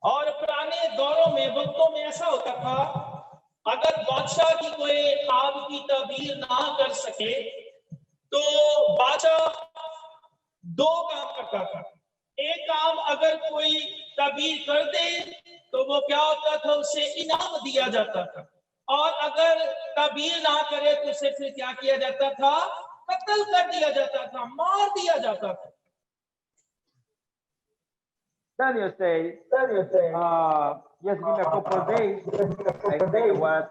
और पुराने दौरों में, वक्तों में ऐसा होता था, अगर बादशाह की कोई ख्वाब की ताबीर ना कर सके तो बादशाह दो काम करता था। एक काम अगर कोई ताबीर कर दे तो वो क्या होता था, उसे इनाम दिया जाता था, और अगर ताबीर ना करे तो उसे फिर क्या किया जाता था, कत्ल कर दिया जाता था, मार दिया जाता था। Daniel say, just give me a couple of days. I think it was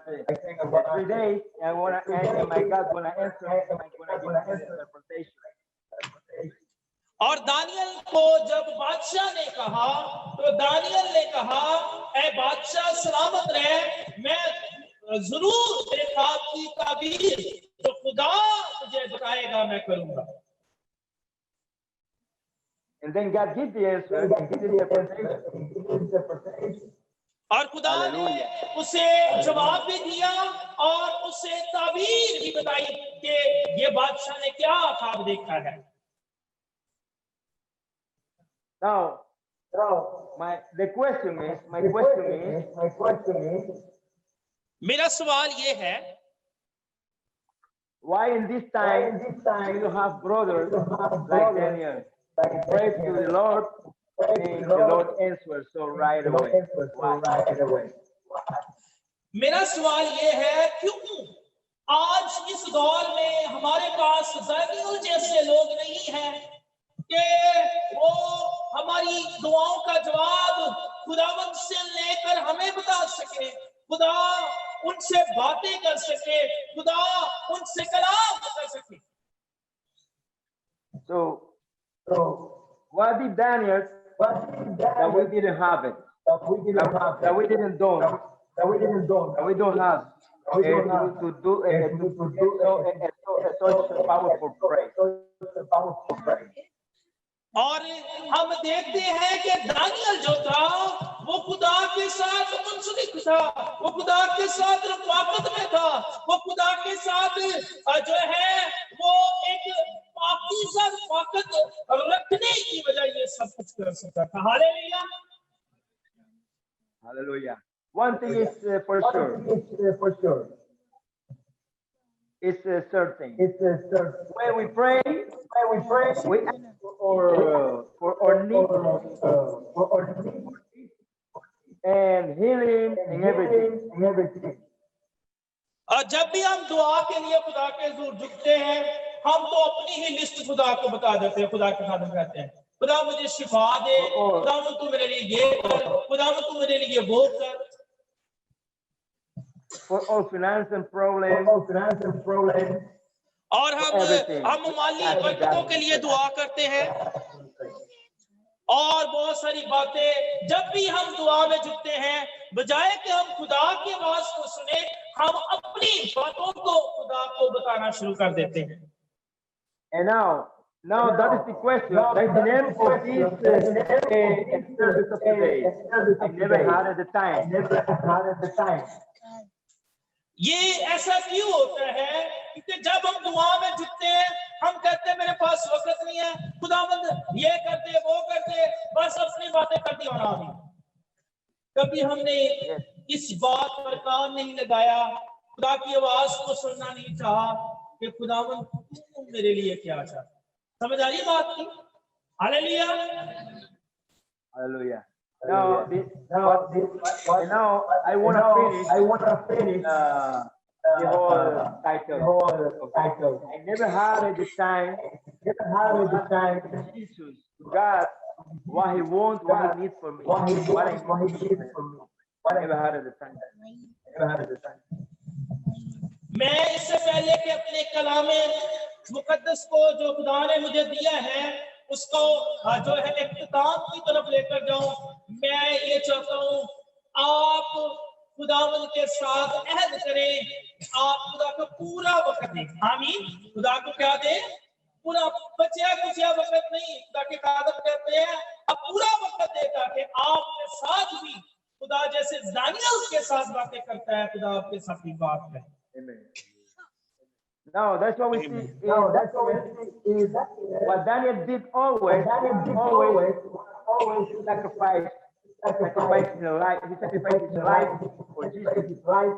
3 days. I want to answer. My God going to answer. I'm going to give you interpretation. और दानियल को जब बादशाह ने कहा तो दानियल ने कहा, ऐ बादशाह सलामत रहे, मैं जरूर तेरे ख्वाब की ताबीर जो खुदा मुझे बताएगा मैं करूंगा। And then God gives the answer. And gives the interpretation. और खुदा ने उसे जवाब भी दिया और उसे ताबीर भी बताई कि ये बादशाह ने क्या ख्वाब देखा है। Now, the question is, मेरा सवाल ये है, why in this time you have brothers like Daniel pray to the Lord and the Lord answers so right away? Why? मेरा सवाल ये है, क्यों आज इस दौर में हमारे पास दानियल जैसे लोग नहीं हैं कि वो हमारी दुआओं का जवाब खुदावंद से लेकर हमें बता सके, खुदा उनसे बातें कर सके, खुदा उनसे कलाम कर सके। So what did Daniel that we didn't have it, that we didn't do, that we don't have to do such powerful prayer? और हम देखते हैं कि दानियल जो था वो खुदा के साथ मुंसलिक था, वो खुदा के साथ रफ़ाकत में था, वो खुदा के साथ जो है वो एक पाकीज़ा रफ़ाकत रखने की वजह ये सब कुछ कर सकता था। Hallelujah, hallelujah. One thing is for sure. It's certain. When we pray, we ask for our needs and healing and everything. और जब भी हम दुआ के लिए खुदा के हुजूर झुकते हैं, हम तो अपनी ही लिस्ट खुदा को बता देते हैं, खुदा के खातिर कहते हैं, खुदा मुझे शिफा दे, खुदा तू मेरे लिए ये कर, खुदा तू मेरे लिए वो कर। For all financial problems, और हम माली बरकतों के लिए दुआ करते हैं। और बहुत सारी बातें जब भी हम दुआ में झुकते हैं, बजाय कि हम खुदा की आवाज को सुने, हम अपनी बातों को खुदा को बताना शुरू कर देते हैं। And now that is the question. That's the name of this service of today. I never had at the time. ये ऐसा क्यों होता है? क्योंकि जब हम दुआ में झुकते हैं, हम कहते हैं मेरे पास वक्त नहीं है, खुदावंद ये करते वो करते, बस अपनी बातें करती और आ गई। कभी हमने इस बात पर कान नहीं लगाया, खुदा की आवाज को सुनना नहीं चाहा कि खुदावंद तुम मेरे लिए क्या चाहते। समझ आ रही बात की? Hallelujah, Hallelujah. Now I want to finish the whole title. I never had at the time Jesus, God, what He wants, what He needs for me, what I need for me. I never had at the time. मैं इससे पहले कि अपने कलामे मुकद्दस को जो खुदा ने मुझे दिया है उसको जो है इख्तिताम की तरफ लेकर जाऊं, मैं ये चाहता हूं आप खुदावंद के साथ अहद करें, आप खुदा को पूरा वक्त दें। आमीन। खुदा को क्या दें? पूरा, बचा कुछ वक्त नहीं। खुदा के कादर कहते हैं अब पूरा वक्त दे ताकि आपके साथ भी खुदा जैसे दानियल के साथ बातें करता है, खुदा आपके साथ भी बात करे। Amen. No, that's what we see. Is what Daniel did always sacrifice his life. He sacrificed his life for Jesus.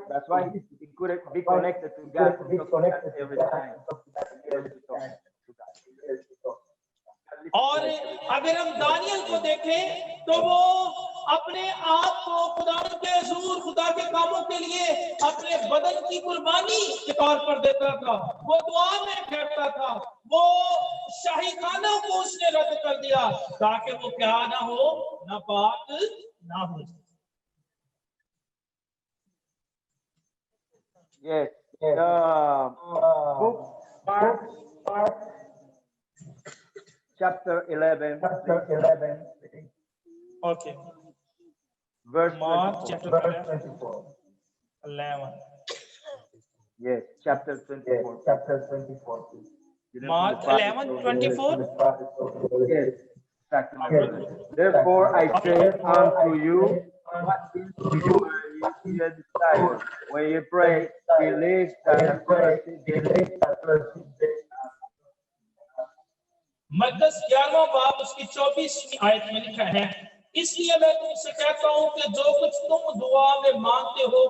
That's why he could be connected to God every time. और अगर हम दानियल को देखें तो वो अपने आप को खुदा के हुजूर, खुदा के कामों के लिए अपने बदन की कुर्बानी के तौर पर देता था। वो दुआ में करता था, वो शाही खानों को उसने रद्द कर दिया ताकि वो क्या ना हो, नापाक ना हो। Yes. Book Mark chapter 11. Okay. Verse Mark 24. chapter 11. Yes, chapter 24. Mark 11:24. Yes, exactly. Therefore I say unto you, what things you are desire. When you pray, believe that मरकस 11वां बाब उसकी 24वीं आयत में लिखा है, इसलिए मैं तुमसे कहता हूं कि जो कुछ तुम दुआ में मांगते हो,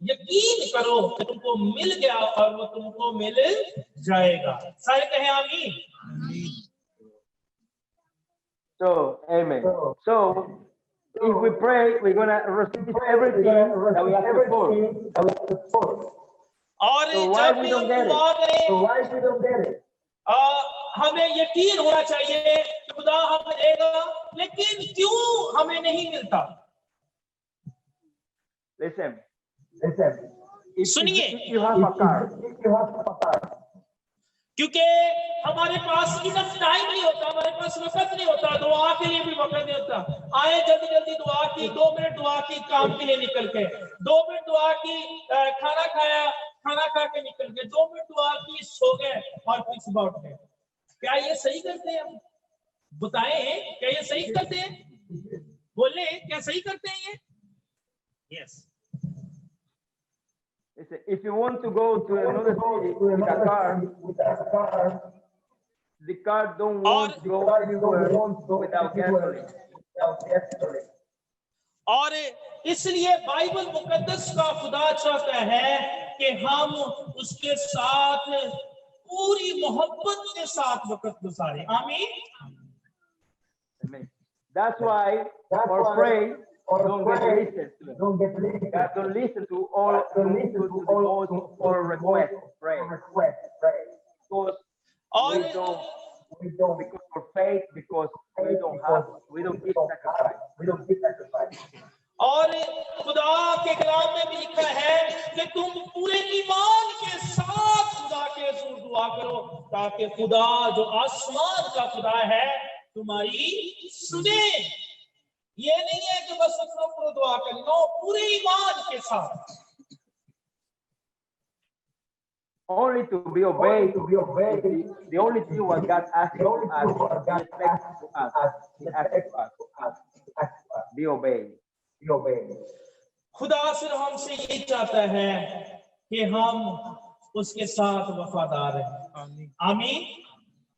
यकीन करो कि तुमको मिल गया और वो तुमको मिल जाएगा। सारे कहें आमीन। So, amen. So, if we pray, we're going to receive everything that we ask for. और So why जब we भी don't हम get दुआ it? करें, हमें यकीन होना चाहिए कि खुदा हमें देगा, लेकिन क्यों हमें नहीं मिलता? Listen. सुनिए, If you have a car, क्योंकि हमारे पास इनफ टाइम नहीं होता, हमारे पास वक्त नहीं होता, दुआ के लिए भी वक्त नहीं होता। आए जल्दी जल्दी दुआ की, 2 मिनट दुआ की, काम के लिए निकल के, 2 मिनट दुआ की, खाना खाया, खाना खा के निकल गए, 2 मिनट दुआ की, सो गए और फिर सुबह उठ गए। क्या ये सही करते हैं? हम बताएं, क्या ये सही करते हैं? बोले, क्या सही करते हैं ये? Yes. if you want to go to another city with a car, the car don't want to go anywhere without gasoline. और इसलिए बाइबल मुकद्दस का खुदा चाहता है कि हम उसके साथ पूरी मोहब्बत के साथ वक्त गुजारें। आमीन। That's why for pray, don't get listened. God don't listen to all or request. Pray. Because we don't because for faith, because we don't give sacrifice. और खुदा के कलाम में भी लिखा है कि तुम पूरे ईमान के साथ खुदा के हुजूर दुआ करो ताकि खुदा जो आसमान का खुदा है तुम्हारी सुने, ये नहीं है कि बस अपनों को दुआ करें, नो, पूरे ईमान के साथ। Only to be obeyed, the only thing what God asks us, He expects to us, He asks us, be obeyed. खुदा सिर्फ हमसे ये चाहता है कि हम उसके साथ वफादार रहें। आमीन।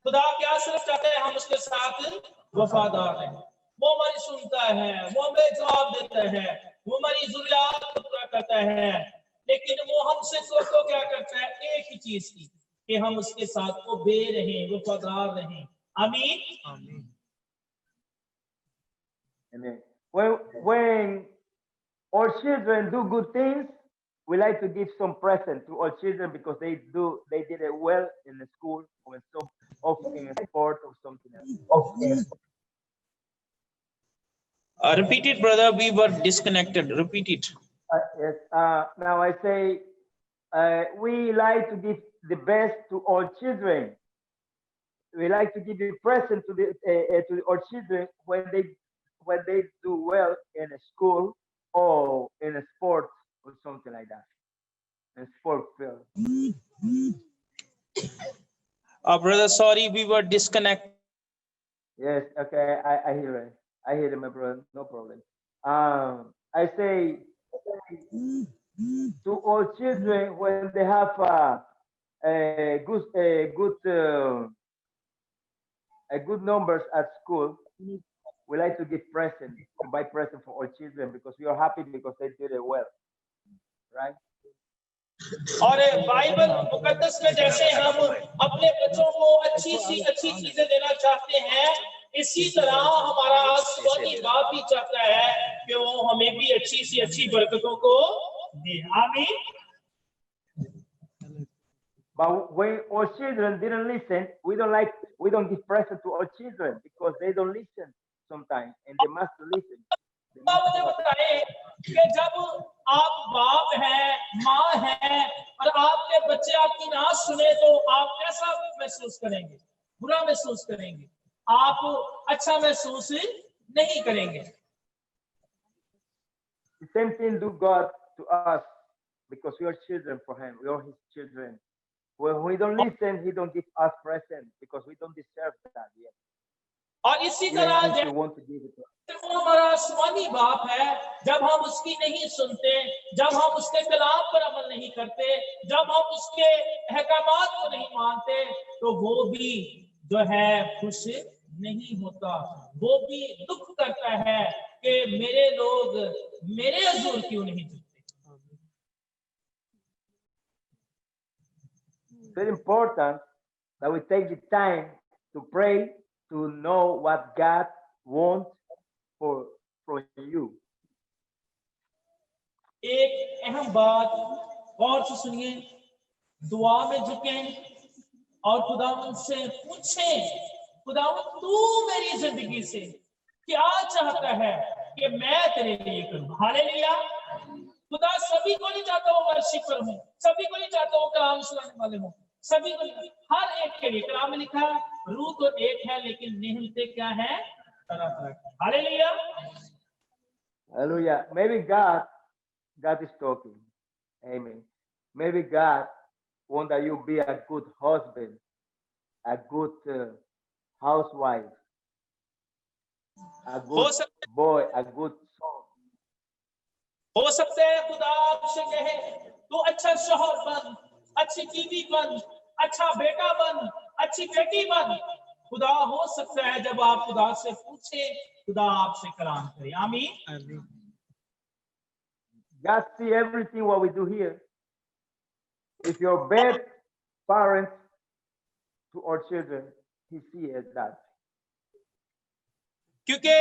खुदा क्या सिर्फ चाहता है हम उसके साथ वफादार रहें। वो हमारी सुनता है, वो हमें जवाब देता है, वो हमारी जरूरियात को पूरा करता है, लेकिन वो हमसे तो क्या करता है, एक ही चीज की, कि हम उसके साथ ओबे रहें, वफादार रहें। आमीन। Amen. When our children do good things, we like to give some present to our children because they did it well in the school or in a sport or something else. Repeat it, brother. We were disconnected. Repeat it. Yes. Now I say we like to give the best to our children. We like to give the present to our children when they do well in a school or in a sport or something like that. In sport field. Brother, sorry, we were disconnected. Yes. Okay. I hear it. I hear it, my brother. No problem. I say to all children when they have good numbers at school, we like to give present, to buy present for our children because we are happy because they did it well, right? और Bible मुकद्दस में जैसे हम अपने बच्चों को अच्छी चीजें देना चाहते हैं, इसी तरह हमारा आसमानी बाप भी चाहता है कि वो हमें भी अच्छी बरकतों को दे। आमीन। But when our children didn't listen, we don't give present to our children because they don't listen sometimes, and they must listen. मुझे बताए कि जब आप बाप हैं, माँ हैं, और आपके बच्चे आपकी ना सुने तो आप कैसा महसूस करेंगे? बुरा महसूस करेंगे, आप अच्छा महसूस नहीं करेंगे। The same thing do God to us because we are children for Him. We are His children. When we don't listen, He don't give us present because we don't deserve that yet. और इसी तरह we want to give it to us. वो हमारा आसमानी बाप है, जब हम उसकी नहीं सुनते, जब हम उसके कलाम पर अमल नहीं करते, जब हम उसके अहकामात को नहीं मानते, तो वो भी जो है खुश नहीं होता, वो भी दुख करता है कि मेरे लोग मेरे हुजूर क्यों नहीं झुकते। It's very important that we take the time to pray to know what God wants for you. एक अहम बात और से सुनिए, दुआ में झुकें और खुदावंद से पूछें, खुदावंद तू मेरी जिंदगी से क्या चाहता है कि मैं तेरे लिए करूं। हालेलुया। खुदा सभी को नहीं चाहता वो वर्शिपर हो, सभी को नहीं चाहता वो कलाम सुनाने वाले हो, सभी को नहीं, हर एक के लिए। कलाम में लिखा रूह तो एक है लेकिन नेमतें क्या है, तरह-तरह। Hallelujah. Hallelujah. Maybe God is talking. Amen. Maybe God wants that you be a good husband, a good housewife, a good boy, a good son. हो सकता है खुदा आपसे कहे तू अच्छा शौहर बन, अच्छी बीवी बन, अच्छा बेटा बन, अच्छी बेटी बन। खुदा हो सकता है जब आप खुदा से पूछे, खुदा आपसे कलाम करे। आमीन। God see everything what we do here. If you're bad parents to our children, He sees that. क्योंकि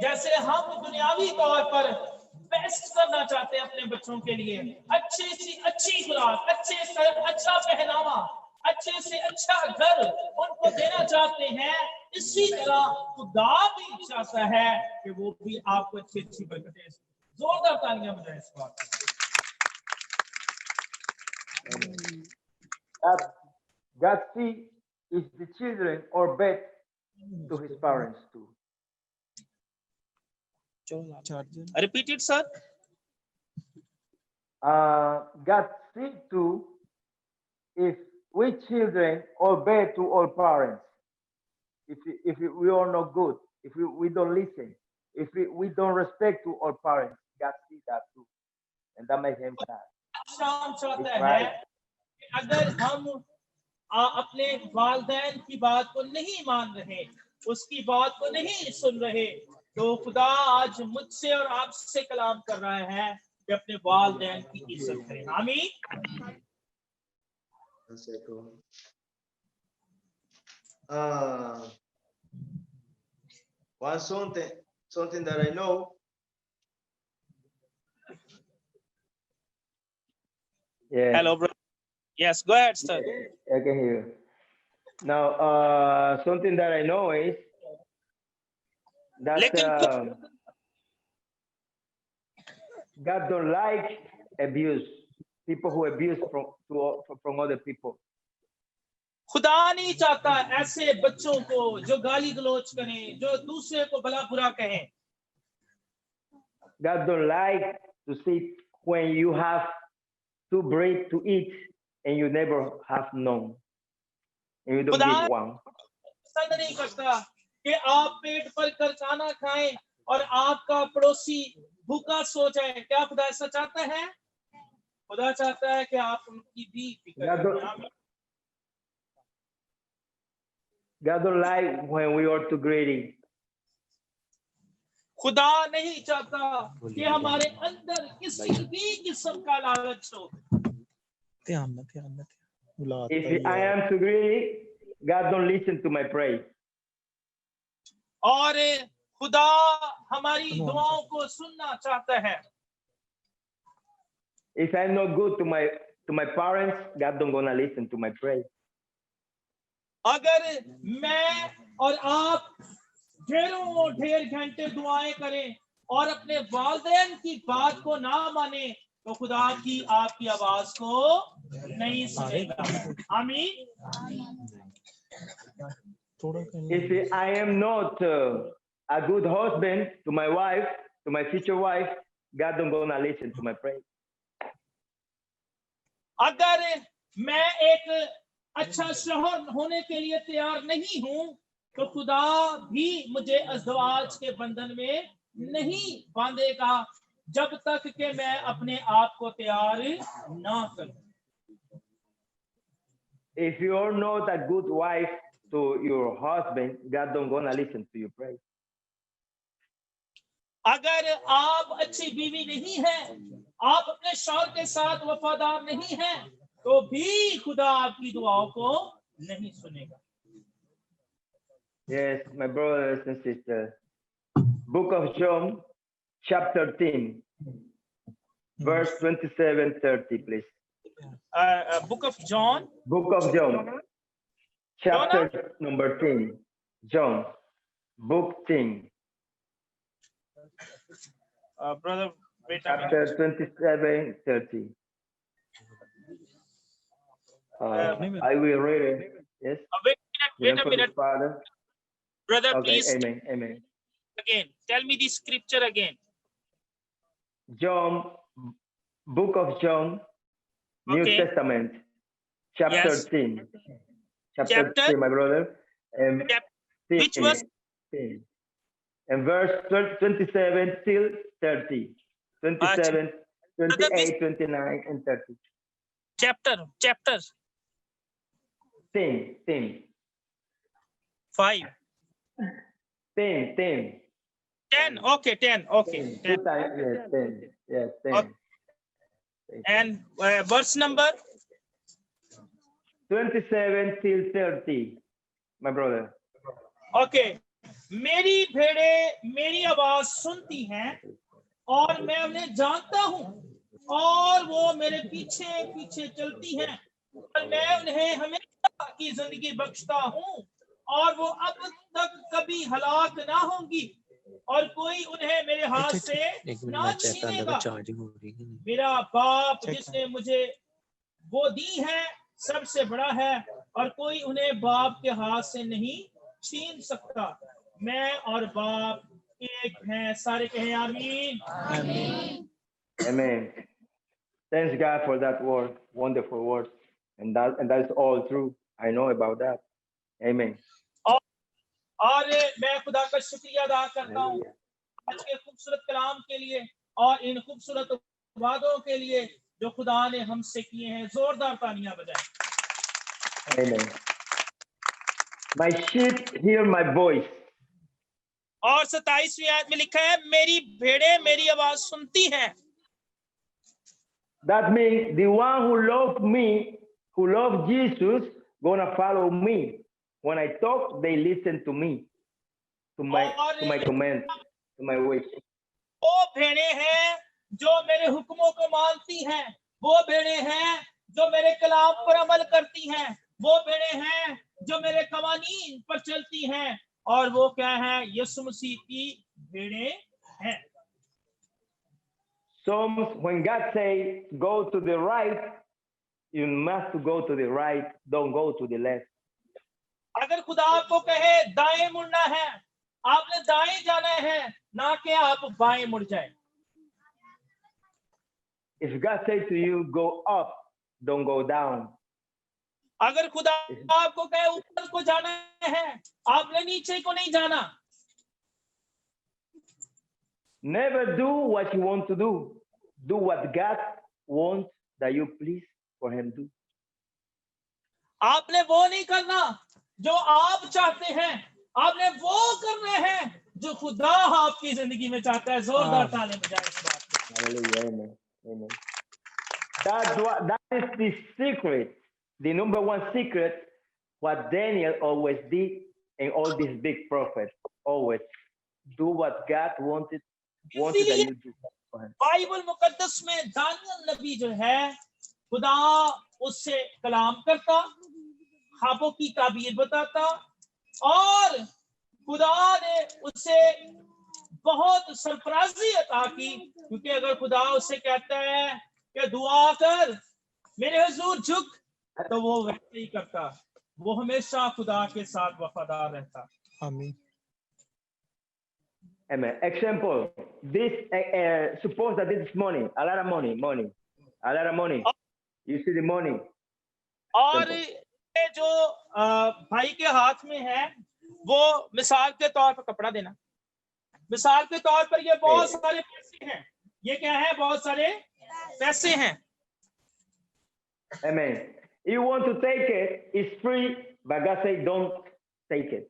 जैसे हम दुनियावी तौर पर बेस्ट करना चाहते हैं अपने बच्चों के लिए, अच्छी खुराक, अच्छा पहनावा, अच्छे से अच्छा घर उनको देना चाहते हैं, इसी तरह खुदा भी चाहता है कि वो भी आपको अच्छी बरकतें। जोरदार तालियां बजाएं इस बात पर। God see if the children are bad to His parents too. Repeat it, sir. God see to if we children obey to all parents. If we are not good, if we don't listen, if we don't respect to all parents, God see that too, and that makes him sad. शाम चाहता It's है right. कि अगर हम अपने वालिदैन की बात को नहीं मान रहे, उसकी बात को नहीं सुन रहे, तो खुदा आज मुझसे और आपसे कलाम कर रहा है कि अपने वालिदैन की इज्जत करें। आमीन। One second. Something that I know. Yeah. Hello, bro. Yes, go ahead, sir. I can hear you. Now, something that I know is that God don't like abuse, people who abuse from other people. खुदा नहीं चाहता ऐसे बच्चों को जो गाली गलौज करें, जो दूसरे को भला बुरा कहें। God don't like to see when you have two bread to eat and you never have none, and you don't give one. पसंद नहीं करता कि आप पेट भर कर खाना खाएं और आपका पड़ोसी भूखा सो जाए। क्या खुदा ऐसा चाहता है? खुदा चाहता है कि आप उनकी भी फिक्र करें। God don't like when we are too greedy. खुदा नहीं चाहता कि हमारे अंदर किसी भी किस्म का लालच हो। If I am too greedy, God don't listen to my prayer. और खुदा हमारी दुआओं को सुनना चाहता है। If I'm not good to my parents, God don't gonna listen to my prayer. अगर मैं और आप ढेरों ढेर घंटे दुआएं करें और अपने वालिदैन की बात को ना माने, तो खुदा की आपकी आवाज को नहीं सुनेगा। आमीन। If I am not a good husband to my wife, to my future wife, God don't gonna listen to my prayer. अगर मैं एक अच्छा शौहर होने के लिए तैयार नहीं हूं, तो खुदा भी मुझे अज़वाज के बंधन में नहीं बांधेगा जब तक कि मैं अपने आप को तैयार ना करूं। If you are not a good wife to your husband, God don't gonna listen to your prayer. अगर आप अच्छी बीवी नहीं हैं, आप अपने शौहर के साथ वफादार नहीं हैं, तो भी खुदा आपकी दुआओं को नहीं सुनेगा। Yes, my brothers and sisters. Book of John, chapter 10, verse 27-30, please. Book of John. Book of John, chapter number 10. John, book 10. Brother, wait a Chapter 27-30. I will read it. Yes. Wait a minute. Father. Brother, Okay, please. amen, amen. Again, tell me the scripture again. John, book of John, New Okay. Testament, chapter Yes. 10. Chapter? 10, my brother. And Which verse? 10. And verse 27 till 30. 27, 28, 29, and 30. Chapter. 10. 5. 10. 10. Okay, 10. Okay. 10. 2 times, yes, 10. Yes, 10. Okay. And verse number? 27 till 30, my brother. Okay. मेरी भेड़ें मेरी आवाज सुनती हैं और मैं उन्हें जानता हूं और वो मेरे पीछे पीछे चलती हैं और मैं उन्हें हमेशा की जिंदगी बख्शता हूं और वो अब तक कभी हलाक ना होंगी और कोई उन्हें मेरे हाथ से ना छीनेगा। मेरा बाप जिसने मुझे वो दी है सबसे बड़ा है और कोई उन्हें बाप के हाथ से नहीं छीन सकता। मैं और बाप एक हैं, सारे कहें आमीन। Amen. Thanks God for that word, wonderful word. And that is all true. I know about that. Amen. और मैं खुदा का शुक्रिया अदा करता हूँ आज के खूबसूरत कलाम के लिए और इन खूबसूरत वादों के लिए जो खुदा ने हमसे किए हैं। जोरदार तालियां बजाएं। Amen. My sheep hear my voice. और 27वीं आयत में लिखा है, मेरी भेड़ें मेरी आवाज सुनती हैं। That means the one who loves me, who loves Jesus, gonna follow me. When I talk, they listen to me, to my command, to my wish. वो भेड़ें हैं जो मेरे हुक्मों को मानती हैं, वो भेड़ें हैं जो मेरे कलाम पर अमल करती हैं, वो भेड़ें हैं जो मेरे कवानीन पर चलती हैं, और वो क्या है? यीशु मसीह की भेड़ें हैं। So when God says go to the right, you must go to the right, don't go to the left. अगर खुदा आपको कहे दाएं मुड़ना है, आपने दाएं जाना है, ना कि आप बाएं मुड़ जाए। If God says to you go up, don't go down. अगर खुदा आपको कहे ऊपर को जाना है, आपने नीचे को नहीं जाना। Never do what you want to do. Do what God wants that you please for him do. आपने वो नहीं करना जो आप चाहते हैं, आपने वो करने हैं जो खुदा आपकी जिंदगी में चाहता है। जोरदार ताली बजाएं इस बात पे। Hallelujah. Amen. Amen. That is the secret, the number one secret, what Daniel always did and all these big prophets always do what God wanted that you do for him. Bible मुकद्दस में Daniel नबी जो है, खुदा उससे कलाम करता, ख्वाबों की ताबीर बताता, और खुदा ने उससे बहुत सरफराजी अता की, क्योंकि अगर खुदा उससे कहता है कि दुआ कर, मेरे हुजूर झुक, तो वो वैसे ही करता। वो हमेशा खुदा के साथ वफादार रहता। आमीन। Amen. Example, this suppose that this is money, a lot of money, a lot of money. You see the money. और ये जो भाई के हाथ में है, वो मिसाल के तौर पर कपड़ा देना, मिसाल के तौर पर ये बहुत सारे पैसे हैं। ये क्या है? बहुत सारे पैसे हैं। Amen. You want to take it, it's free, but God says don't take it.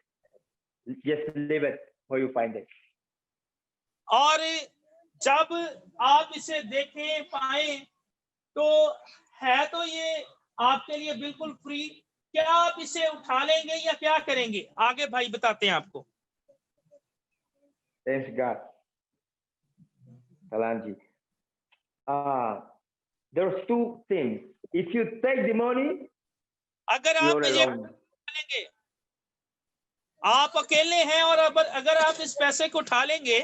Just leave it where you find it. और जब आप इसे देखें पाएं, तो है तो ये आपके लिए बिल्कुल फ्री। क्या आप इसे उठा लेंगे या क्या करेंगे? आगे भाई बताते हैं आपको। Thanks God. Kalanji. There's two things. If you take the money, अगर आप you're ये alone. लेंगे, आप अकेले हैं, और अगर आप इस पैसे को उठा लेंगे,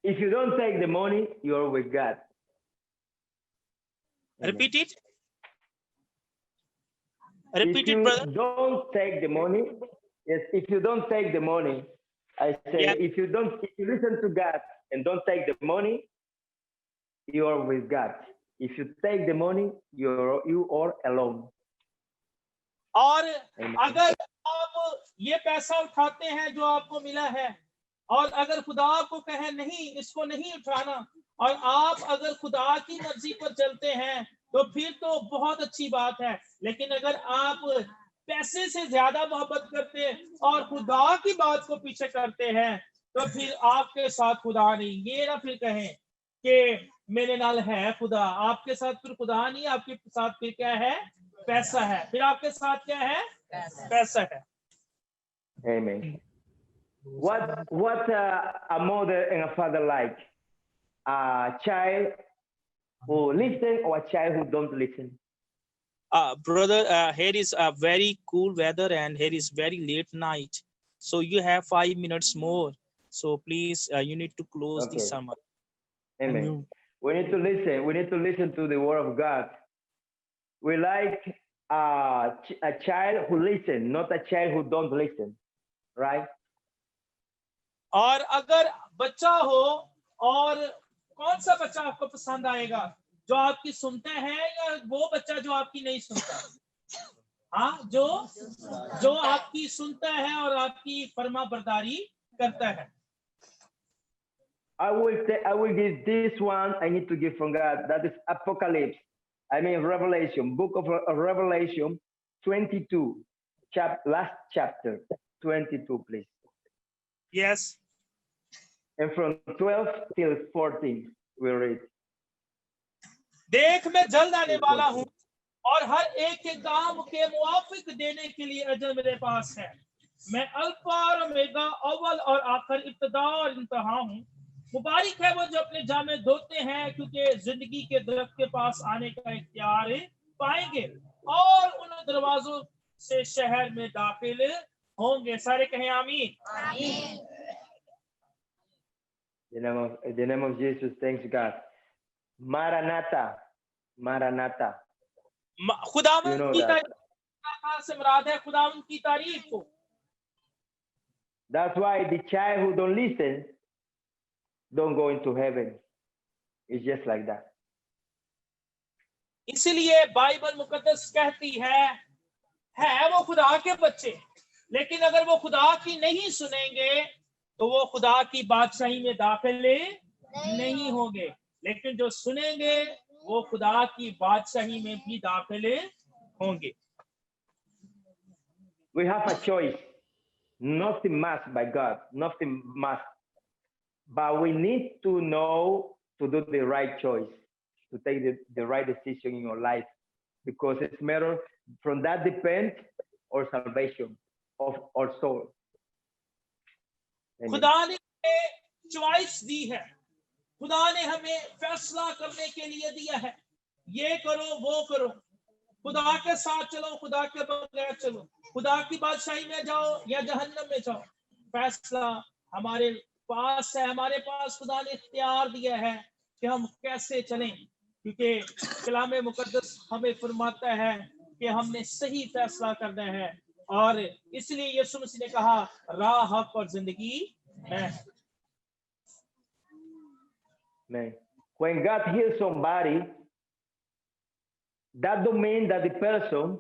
If you don't take the money, you're with God. repeat it. If Repeat it, you brother. don't take the money, yes, if you don't take the money, I say, Yeah. if you listen to God and don't take the money, you are with God. If you take the money, you are alone. और Amen. अगर आप ये पैसा उठाते हैं जो आपको मिला है, और अगर खुदा आपको कहे नहीं, इसको नहीं उठाना, और आप अगर खुदा की मर्जी पर चलते हैं, तो फिर तो बहुत अच्छी बात है। लेकिन अगर आप पैसे से ज्यादा मोहब्बत करते हैं और खुदा की बात को पीछे करते हैं, तो फिर आपके साथ खुदा नहीं। ये ना फिर कहें कि मेरे नाल है खुदा, आपके साथ फिर खुदा नहीं, आपके साथ फिर क्या है? पैसा है। फिर आपके साथ क्या है? पैसा है। Amen. What a mother and a father like? A child who listen or a child who don't listen? Brother, here is a very cool weather and here is very late night. So you have 5 minutes more. So please, you need to close the Okay. sermon. Amen. We need to listen. We need to listen to the word of God. We like a child who listen, not a child who don't listen, right? और अगर बच्चा हो, और कौन सा बच्चा आपको पसंद आएगा, जो आपकी सुनता है या वो बच्चा जो आपकी नहीं सुनता? हाँ, जो आपकी सुनता है और आपकी फर्मा बरदारी करता है। I will give this one. I need to give from God. That is Apocalypse. I mean Revelation, book of Revelation 22, last chapter, 22, please. Yes. And from 12 till 14, we read. देख मैं जल्द आने वाला हूँ और हर एक के काम के मुआफिक देने के लिए अजर मेरे पास है। मैं अल्फा और ओमेगा, अव्वल और आखिर, इब्तिदा और इंतहा हूँ। मुबारक है वो जो अपने जामे धोते हैं, क्योंकि जिंदगी के दरख्त के पास आने का इख्तियार पाएंगे और उन दरवाजों से शहर में दाखिल होंगे। सारे कहें आमीन। आमीन। In the name of Jesus, thanks God. Maranatha, Maranatha. खुदावंद You know की that. तारीफ से मुराद है खुदावंद की तारीफ को। That's why the child who don't listen don't go into heaven. It's just like that. इसीलिए बाइबल मुकद्दस कहती है वो खुदा के बच्चे, लेकिन अगर वो खुदा की नहीं सुनेंगे तो वो खुदा की बादशाही में दाखिल नहीं होंगे, लेकिन जो सुनेंगे वो खुदा की बादशाही में भी दाखिल होंगे। We have a choice. Nothing must by God. Nothing must. But we need to know to do the right choice, to take the right decision in your life, because it's matter from that depends our salvation of our soul. Amen. खुदा ने choice दी है, खुदा ने हमें फैसला करने के लिए दिया है, ये करो वो करो, खुदा के साथ चलो खुदा के बगैर चलो, खुदा की बादशाही में जाओ या जहन्नम में जाओ। फैसला हमारे पास है, हमारे पास खुदा ने इख्तियार दिया है कि हम कैसे चलें, क्योंकि कलाम मुकद्दस हमें फरमाता है कि हमने सही फैसला करना है, और इसलिए यीशु मसीह ने कहा राह, हक और जिंदगी है। Man, when God heals somebody, that don't mean that the person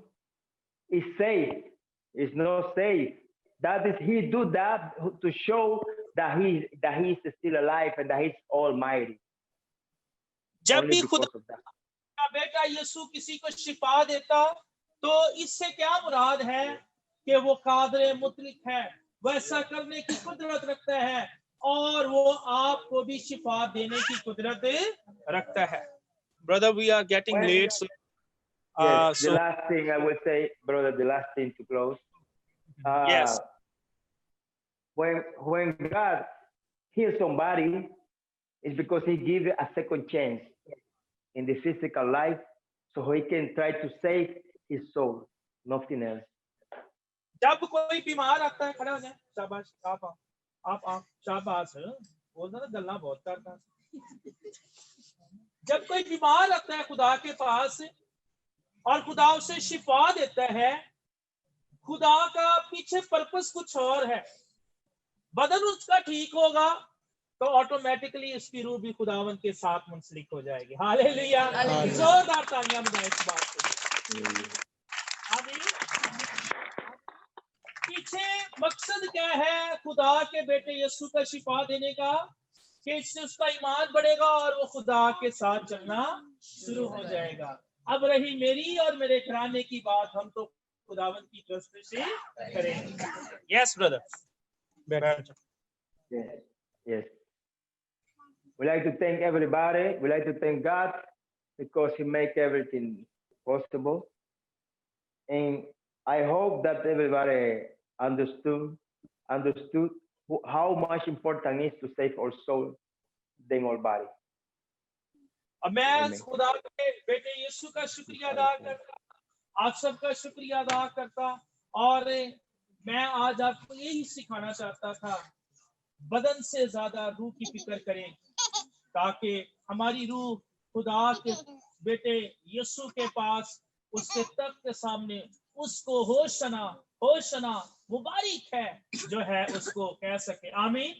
is safe. Is not safe. That is, he do that to show that he is still alive and that he's almighty. जब Only भी because खुदा of that. का बेटा यीशु किसी को शिफा देता तो इससे क्या मुराद है कि वो कादिर मुतलक है, वैसा करने की कुदरत रखता है और वो आपको भी शिफा देने की कुदरत रखता है। Brother, we are getting When- late. So, Yes, the so last thing I will say, brother, the last thing to close. yes, When God heals somebody, it's because he gives a second chance in the physical life, so he can try to save his soul, nothing else. जब कोई बीमार आता है, खड़ा हो जाए, शाबाश, आप शाबाश, बोलना ना, गल्ला बहुत करता। जब कोई बीमार आता है खुदा के पास और खुदा उसे शिफा देता है, खुदा का पीछे पर्पस कुछ और है। बदन उसका ठीक होगा तो ऑटोमेटिकली उसकी रूह भी खुदावन के साथ मुंसलिक हो जाएगी। हालेलुया, जोरदार तालियां बजाएं इस बात के। आमीन। पीछे मकसद क्या है खुदा के बेटे यीशु का शिफा देने का, कि इससे उसका ईमान बढ़ेगा और वो खुदा के साथ चलना शुरू हो जाएगा। अब रही मेरी और मेरे घराने की बात, हम तो खुदावन की तरफ से करेंगे। Yes brother, Yes. We like to thank everybody. We like to thank God because He make everything possible. And I hope that everybody understood how much important it is to save our soul than our body. अब मैं Amen. खुदा के बेटे यीशु का शुक्रिया अदा करता, आप सबका शुक्रिया अदा करता, और मैं आज आपको यही सिखाना चाहता था, बदन से ज्यादा रूह की फिक्र करें, ताकि हमारी रूह खुदा के बेटे यीशु के पास, उसके तख्त के सामने उसको होशना होशना मुबारक है जो है उसको कह सके। आमीन।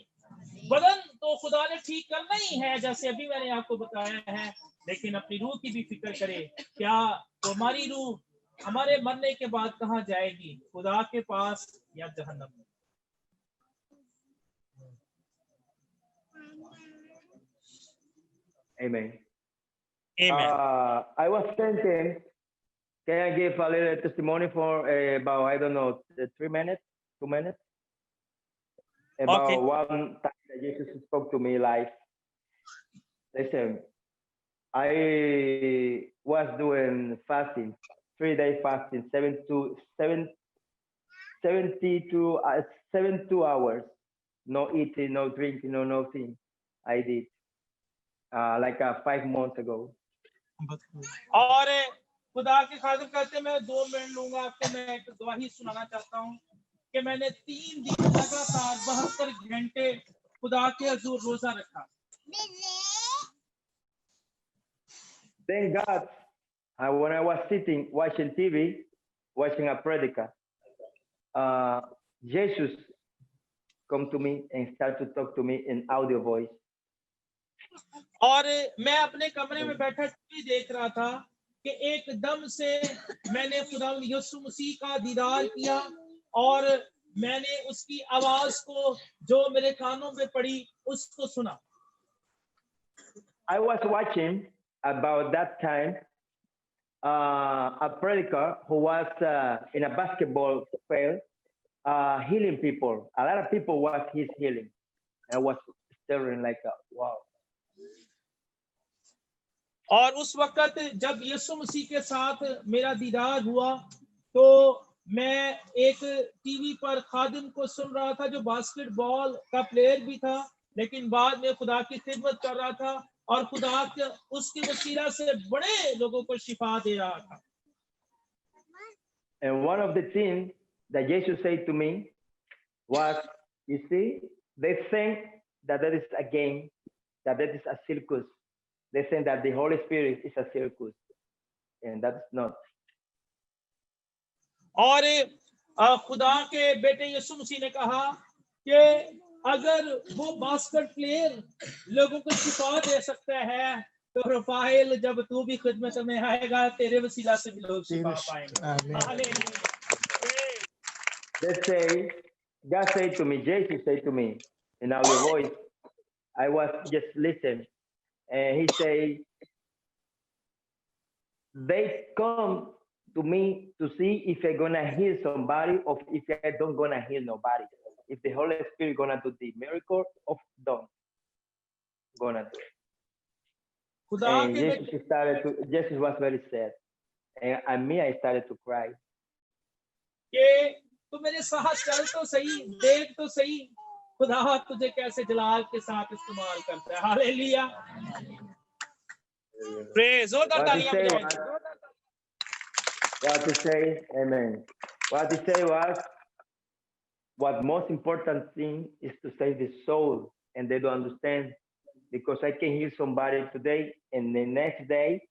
बदन तो खुदा ने ठीक करना ही है, जैसे अभी मैंने आपको बताया है, लेकिन अपनी रूह की भी फिक्र करे। क्या तो हमारी रूह हमारे मरने के बाद कहाँ जाएगी, खुदा के पास या जहन्नम में? Amen. Amen. I was thinking, can I give a little testimony for about, I don't know, 3 minutes, 2 minutes? About Okay. one time that Jesus spoke to me live. Listen, I was doing fasting, 3-day fasting, 72 hours, no eating, no drinking, no nothing. I did, like 5 months ago. और खुदा के खातिर कहते मैं 2 minute लूंगा आपको। मैं एक गवाही सुनाना चाहता हूँ कि मैंने 3 दिन लगातार 72 घंटे खुदा के हुजूर रोजा रखा। Thank God, when I was sitting watching TV, watching a prediker, Jesus come to me and start to talk to me in audio voice. और मैं अपने कमरे में बैठा टीवी देख रहा था कि एकदम से मैंने खुदा यीशु मसीह का दीदार किया और मैंने उसकी आवाज को जो मेरे कानों में पड़ी उसको सुना। I was watching about that time a prediker who was in a basketball field healing people. A lot of people was his healing. I was staring like, wow. और उस वक्त जब यीशु मसीह के साथ मेरा दीदार हुआ तो मैं एक टीवी पर खादिम को सुन रहा था जो बास्केटबॉल का प्लेयर भी था, लेकिन बाद में खुदा की खिदमत कर रहा था और खुदा के उसके वसीला से बड़े लोगों को शिफा दे रहा था। And one of the things that Jesus said to me was, you see, they think that that is a game, that that is a circus. They think that the Holy Spirit is a circus, and that's not. और खुदा के बेटे यीशु मसीह ने कहा कि अगर वो basket player लोगों को शिफा दे सकता है तो रफाएल जब तू भी खिदमत में आएगा तेरे वसीला से भी लोग शिफा पाएंगे। They say, God said to me, Jesus said to me in audio voice, I was just listening, and he said, they come to me to see if I'm gonna heal somebody or if I don't gonna heal nobody. If the Holy Spirit gonna do the miracle of don't gonna do it. And Jesus was very sad. And me, I started to cry. कि तू मेरे साथ चल तो सही, देख तो सही खुदा तुझे कैसे जलाल के साथ इस्तेमाल करता है। हालेलुया, प्रेज, जोरदार तालियां बजाएं। What to say, amen. What to say was, what most important thing is to save the soul, and they don't understand, because I can heal somebody today, and the next day,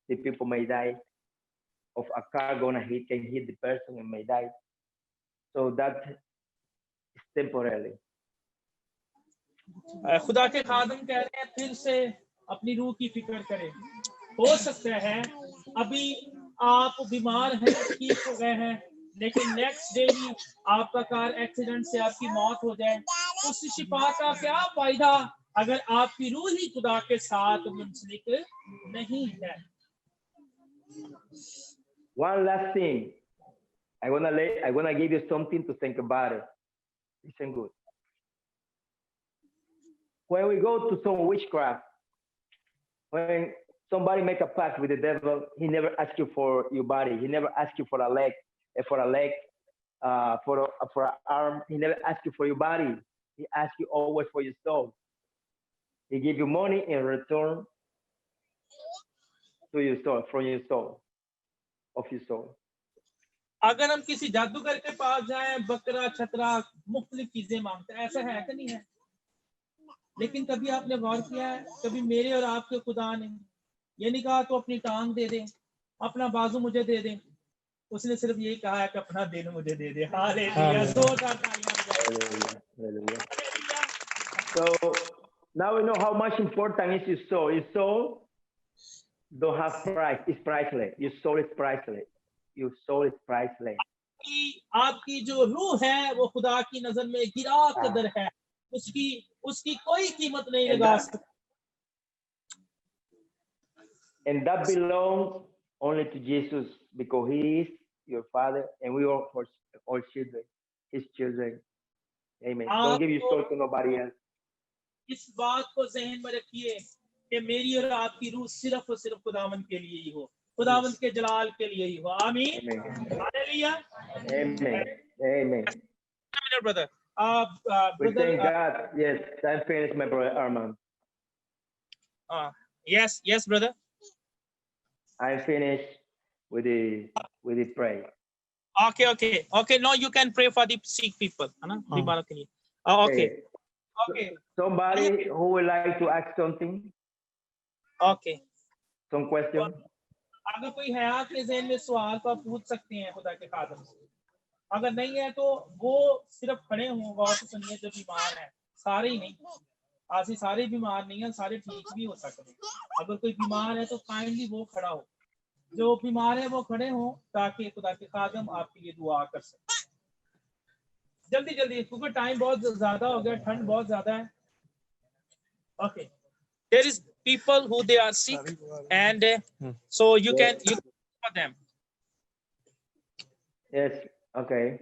the people may die of a car gonna hit, can hit the person and may die. So that is temporarily. खुदा के खादिम कह रहे हैं फिर से अपनी रूह की फिक्र करें। हो सकता है अभी आप बीमार हैं, ठीक हो गए हैं, लेकिन नेक्स्ट डे ही आपका कार एक्सीडेंट से आपकी मौत हो जाए। उस शिफा का क्या फायदा अगर आपकी रूह ही खुदा के साथ मुंसलिक नहीं है। One last thing, I wanna give you something to think about it. Listen good. When we go to some witchcraft, when somebody make a pact with the devil, he never asks you for your body. He never asks you for a leg, for an arm. He never asks you for your body. He asks you always for your soul. He give you money in return to your soul, from your soul, of your soul. अगर हम किसी जादूगर के पास जाएं, बकरा छतरा मुख्तलिफ चीजें मांगते हैं, ऐसा है कि नहीं है? लेकिन कभी आपने गौर किया है, कभी मेरे और आपके खुदा ने ये नहीं कहा तो अपनी टांग दे दे, अपना बाजू मुझे दे दे, उसने सिर्फ यही कहा है कि अपना दिल मुझे दे दे। हालेलुया, जोरदार तालियां बजाएं। So now we know how much important is your soul. Your soul don't have price. It's priceless. Your soul is priceless. Your soul is priceless. कि आपकी जो रूह है वो खुदा की नजर में गिरा कदर है, उसकी कोई कीमत नहीं लगा सकती। And that belongs only to Jesus because he is your father and we are all children, his children. Amen. Don't give your soul to nobody else. इस बात को ज़हन में रखिए कि मेरी और आपकी रूह सिर्फ और सिर्फ खुदावंद के लिए ही हो, खुदावंद के जलाल के लिए ही हो। आमीन। Hallelujah. Amen. Amen. Brother. We thank God. Yes, I'm finished, my brother Armand. Yes, brother. I'm finished with the prayer. Okay. Now you can pray for the sick people. है ना? बीमारों के लिए। Okay. Somebody who would like to ask something? Okay. Some question? अगर कोई है आपके ज़हन में सवाल तो आप पूछ सकते हैं खुदा के खादम से। अगर नहीं है तो वो सिर्फ खड़े हों, गौर से सुनिए। जो बीमार है, सारे ही नहीं, आज सारे बीमार नहीं है, सारे ठीक भी हो सकते हैं। अगर कोई बीमार है तो काइंडली वो खड़ा हो, जो बीमार है वो खड़े हों ताकि खुदा के खादम आपके लिए दुआ कर सके। जल्दी क्योंकि टाइम बहुत ज्यादा हो गया, ठंड बहुत ज्यादा है। Okay, there is people who they are sick and so you can for them. Yes. Okay.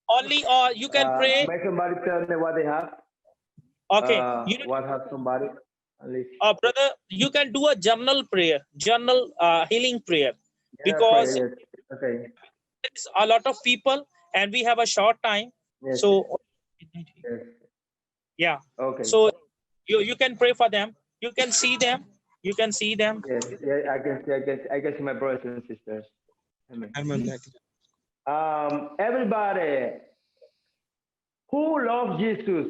Only you can pray. May somebody tell me what they have? Okay. What has somebody? Brother, you can do a journal prayer, healing prayer, Yeah, because yes. Okay. it's a lot of people and we have a short time. Yes. So Yes. yeah. Okay. So you can pray for them. You can see them. Yes. Yeah, I can see my brothers and sisters. Amen. Everybody who loves Jesus.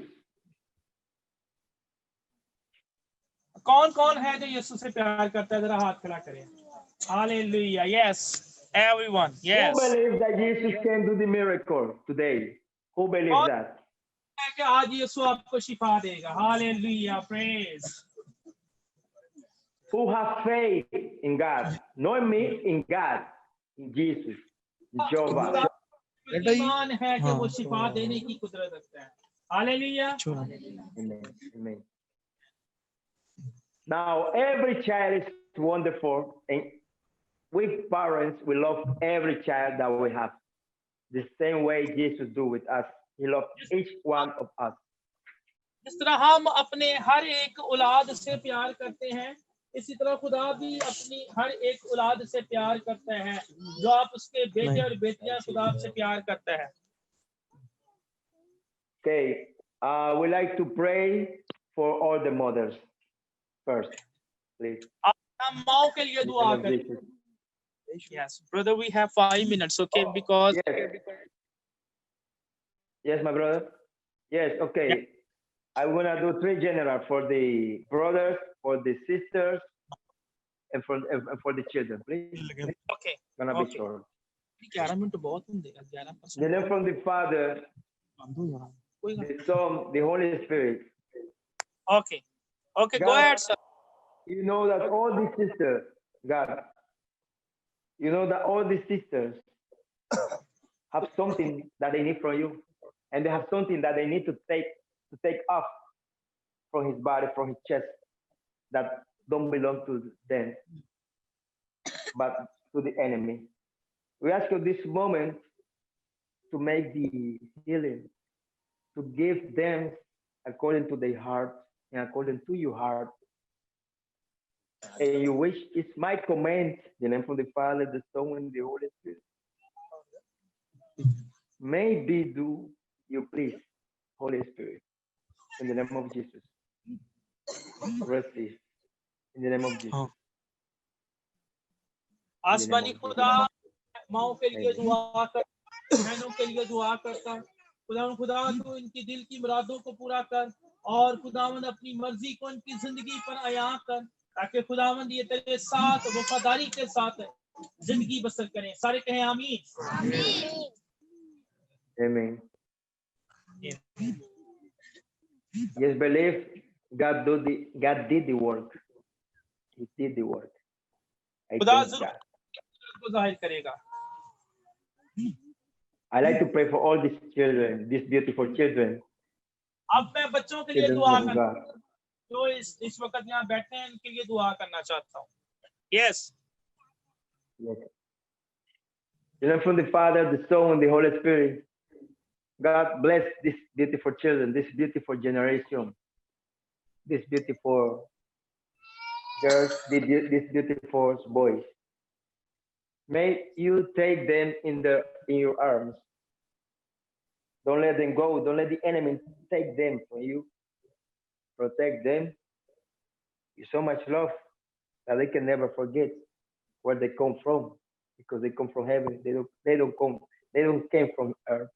कौन है जो यीशु से प्यार करता है? जरा हाथ खड़ा करें। Hallelujah. Yes. Everyone. Yes. Who believes that Jesus can do the miracle today? Who believes that? कि आज यीशु आपको शिफा देगा। Hallelujah. Praise. Who have faith in God, not in me, in God, in Jesus, in Jehovah. ईमान है कि वो शिफा देने की कुदरत रखता है। Hallelujah. Amen. Now, every child is wonderful, and we parents, we love every child that we have. The same way Jesus do with us. He loves each one of us. जिस तरह हम अपने हर एक औलाद से प्यार करते हैं, इसी तरह खुदा भी अपनी हर एक औलाद से प्यार करता है। जो आप उसके बेटे और बेटियां खुदा से प्यार करता है। Okay, we like to pray for all the mothers first, please. हम माओं के लिए दुआ करें। Yes, brother, we have 5 minutes, okay? Because yes, my brother. Yes, okay. Yeah. I'm gonna do 3 general for the brothers, for the sisters, and for the children, please. Okay. Gonna be short. 11 minute बहुत होंगे, 11%. Then from the Father, the Son, the Holy Spirit. Okay. Okay, God, go ahead, sir. You know that all these sisters, God, you know that all these sisters have something that they need from you, and they have something that they need to take off from his body, from his chest, that don't belong to them, but to the enemy. We ask you this moment to make the healing, to give them according to their heart and according to your heart. And you wish, it's my command, the name of the Father, the Son, and the Holy Spirit. Maybe do you please, Holy Spirit, in the name of Jesus. Receive, in the name of Jesus. आसमानी खुदा माओं के लिए दुआ कर, बहनों के लिए दुआ करता। खुदा तू इनकी दिल की मुरादों को पूरा कर और खुदावंद अपनी मर्जी को इनकी जिंदगी पर आया कर, ताकि खुदावंद ये तेरे साथ वफादारी के साथ जिंदगी बसर करें। सारे कहें आमीन। Amen. Just believe God did the work. He did the work. I खुदा thank जरूर God. को जाहिर करेगा। I like to pray for all these children, these beautiful children, अब मैं बच्चों के लिए children दुआ of करना, God. जो इस वक्त यहाँ बैठे हैं इनके लिए दुआ करना चाहता हूँ। Yes Yes. From the Father, the Son, and the Holy Spirit. God bless these beautiful children, this beautiful generation, these beautiful girls, these beautiful boys. May you take them in your arms. Don't let them go. Don't let the enemy take them from you. Protect them with so much love that they can never forget where they come from, because they come from heaven. They don't came from earth.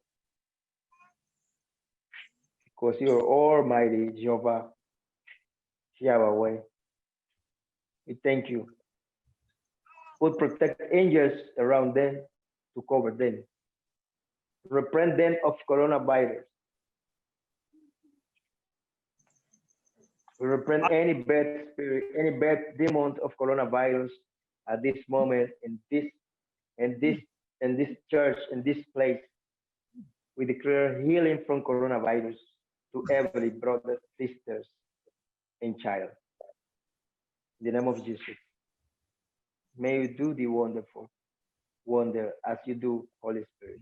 Because you are Almighty Jehovah, Yahweh. We thank you. Put protect angels around them to cover them. Reprehend them of coronavirus. We reprehend any bad spirit, any bad demons of coronavirus at this moment in this church, in this place. We declare healing from coronavirus to every brother, sisters, and child. In the name of Jesus. May you do the wonderful wonder as you do, Holy Spirit.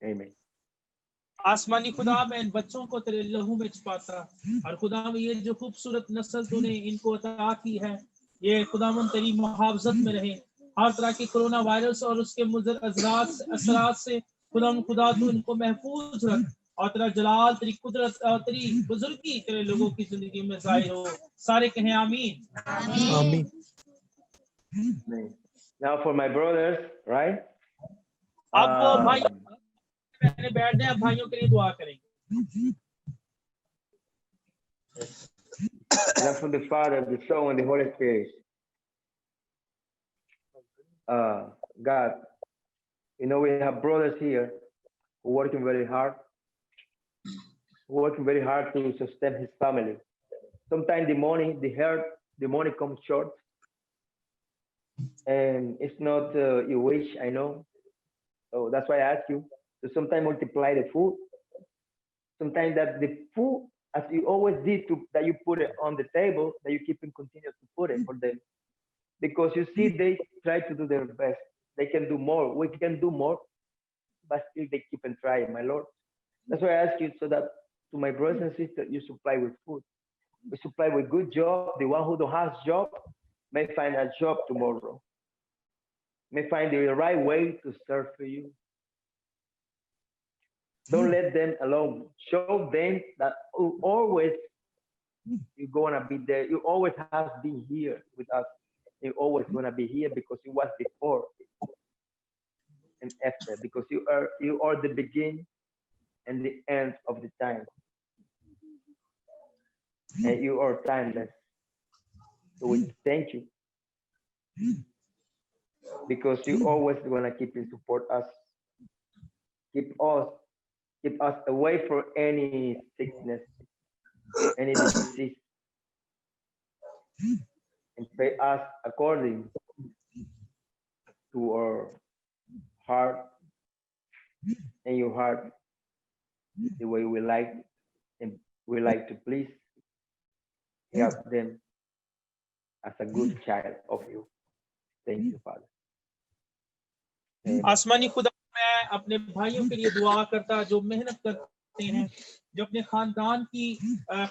Amen. आसमानी खुदा मैं इन बच्चों को तेरे लहू में छुपाता, और खुदा में ये जो खूबसूरत नस्ल तूने इनको अता की है, ये खुदावन तेरी मुहावजत में रहे। हर तरह की कोरोना वायरस और उसके मुज़र असरात से खुदा तू इनको महफूज रख, और तेरा जलाल, तेरी कुदरत और तेरी बुजुर्गी तेरे लोगों की जिंदगी में जाहिर हो। सारे कहें आमीन। आमीन। Now for my brothers, right? अब वो भाई मैंने बैठ जाए, भाइयों के लिए दुआ करेंगे। Now from the Father, the Son, and the Holy Spirit. God, we have brothers here who working very hard to sustain his family. Sometimes the money comes short, and it's not your wish, I know. So that's why I ask you to sometimes multiply the food. Sometimes that the food, as you always did, that you put it on the table, that you keep and continue to put it for them. Because you see, they try to do their best. They can do more. We can do more, but still they keep and try, my Lord. That's why I ask you, so that to my brothers and sisters, you supply with food. We supply with good job. The one who don't have job may find a job tomorrow. May find the right way to serve for you. Don't let them alone. Show them that always you're gonna be there. You always have been here with us. You're always gonna be here because you was before and after. Because you are the beginning and the end of the time. And you are timeless. So we thank you. Because you always gonna keep and support us. Keep us away from any sickness, any disease, and pay us according to our heart and your heart, the way we like, and we like to please. Help them as a good child of you. Thank you, Father. आसमानी खुदा, मैं अपने भाइयों के लिए दुआ करता जो मेहनत करते हैं, जो अपने खानदान की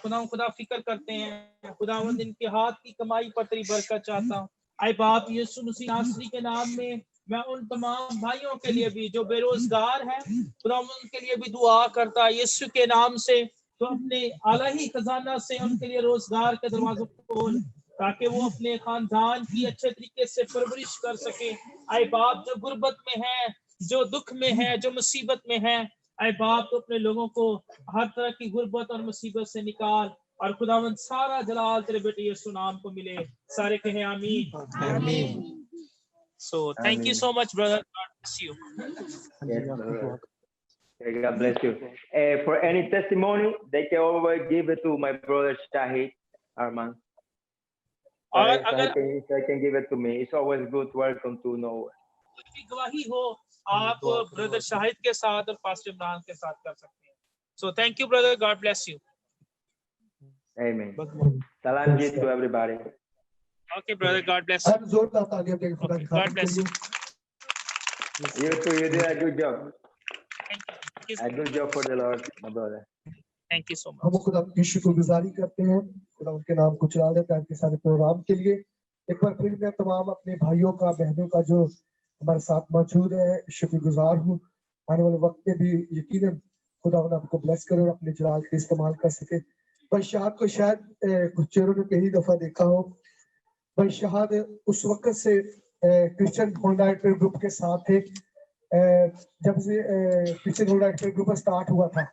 खुदा फिक्र करते हैं, खुदावंद इनके हाथ की कमाई पर तेरी बरकत चाहता हूँ। आए बाप यीशु मसीह नासरी के नाम में मैं उन तमाम भाइयों के लिए भी जो बेरोजगार हैं, खुदावंद के लिए भी दुआ करता यीशु के नाम से, तो अपने आलाही खजाना से उनके लिए रोजगार के दरवाजों को खोल, ताकि वो अपने खानदान की अच्छे तरीके से परवरिश कर सके। आए बाप जो गुर्बत में है, जो दुख में है, जो मुसीबत में है, आए बाप तो अपने लोगों को हर तरह की गुर्बत और मुसीबत से निकाल, और खुदावंद सारा जलाल तेरे बेटे यीशु नाम को मिले। सारे कहें आमीन। आमीन। So thank you so much, brother. God bless you. Yes, Lord. Okay, God bless you. For any testimony, they can always give it to my brother Shahid Arman. और So अगर he can give it to me. It's always good. Welcome to know. कोई भी गवाही हो आप brother Shahid के साथ और पास्टर इमरान के साथ कर सकते हैं. So thank you brother, God bless you. Amen. Salam ji to everybody. Okay brother, God bless you. हम जोरदार तालियां देंगे खुदा की Okay, God खातिर के bless you. लिए। You too. You did a good job. Thank you. A good job for the Lord, my brother. Thank you so much. हम खुदा की शुक्रगुजारी करते हैं, खुदा उनके नाम को चला देता है के सारे प्रोग्राम के लिए। एक बार फिर मैं तमाम अपने भाइयों का बहनों का जो हमारे साथ मौजूद है शुक्रगुजार हूँ। आने वाले वक्त में भी यकीनन खुदा आपको ब्लेस करे और अपने जलाल के इस्तेमाल कर सके। भाई शहाद को शायद कुछ चेहरों ने पहली दफा देखा हो। भाई शहाद उस वक्त से क्रिश्चियन होल्डाइट ग्रुप के साथ थे जब से क्रिश्चियन होल्डाइट ग्रुप स्टार्ट हुआ था।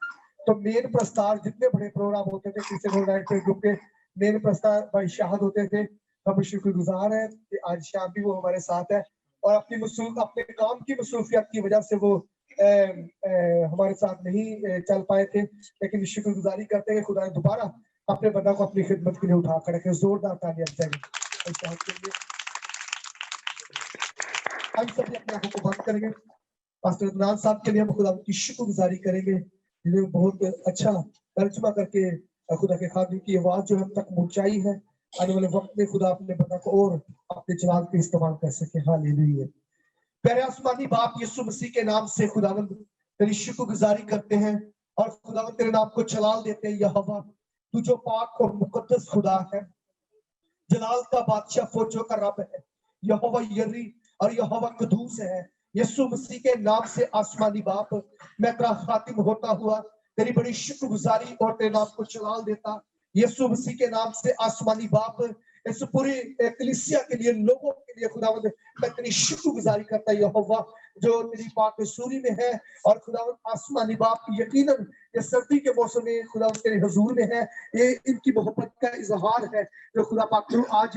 तो मेन प्रस्ताव जितने बड़े प्रोग्राम होते थे क्रिश्चियन होल्डाइट ग्रुप के मेन प्रस्ताव भाई शहाद होते थे। हम शुक्रगुजार हैं कि आज शाम भी वो हमारे साथ है और अपने काम की मसरूफियत की वजह से वो हमारे साथ नहीं चल पाए थे, लेकिन शुक्रगुजारी करते हैं खुदा ने दोबारा अपने बंदा को अपनी खिदमत के लिए उठा कर रखे। जोरदार तालियां बजाएंगे। हम सभी अपने आंखों को बंद करेंगे। पास्टर इमरान साहब के लिए हम खुदा की शुक्रगुजारी करेंगे जिन्होंने बहुत अच्छा तर्जुमा करके खुदा के खादिम की आवाज जो हम तक पहुंचाई है। आने वाले वक्त में खुदा अपने बंदा को और अपने जलाल पे इस्तेमाल कर सके। हालेलुया। प्यारे आसमानी बाप यीशु मसीह के नाम से खुदावंद तेरी शुक्रगुजारी करते हैं और खुदावंद तेरे नाम को जलाल देते हैं। यहोवा तू जो पाक और मुकद्दस खुदा है, जलाल का बादशाह, फौजों का रब है, यहोवा यरी और यहोवा कदूस है। यीशु मसीह के नाम से आसमानी बाप मैं तेरा खातिम होता हुआ तेरी बड़ी शुक्रगुजारी और तेरे नाम को जलाल देता। यीशु मसीह के नाम से आसमानी बाप इस पूरी कलीसिया के लिए लोगों के लिए खुदावंद मैं तेरी शुक्रगुजारी करता यहोवा जो तेरी पाक सूरी में है और खुदावंद आसमानी बाप यकीनन ये सर्दी के मौसम में खुदावंद तेरे हुजूर में है। ये इनकी मोहब्बत का इजहार है जो खुदा पाक आज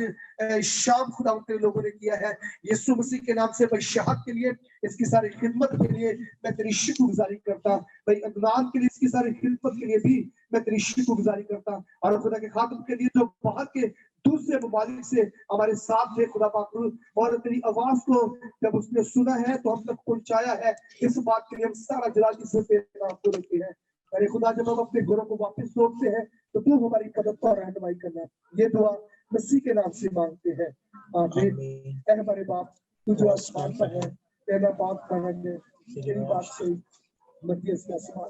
शाम खुदावंद तेरे लोगों ने किया है। यीशु मसीह के नाम से बशहादत के लिए इसकी सारी खिदमत के लिए मैं तेरी शुक्रगुजारी करता। भाई अदनान के लिए इसकी सारी खिदमत के लिए भी मैं तेरी शुक्रगुजारी करता और खुदा के खातिम के लिए जो बाहर के दूसरे ममालिक से हमारे साथ थे खुदा पाक और तेरी आवाज को जब उसने सुना है तो हम तक पहुंचाया है। इस बात के लिए हम सारा जलाल की सिर्फ आपको रखते हैं। अरे खुदा जब हम अपने घरों को वापस लौटते हैं तो तू हमारी मदद और रहनुमाई करना। ये दुआ मसीह के नाम से मांगते हैं, आमीन। ऐ हमारे बाप तू जो आसमान पर है, तेरा बाप का नाम है, तेरी बात से मध्य से आसमान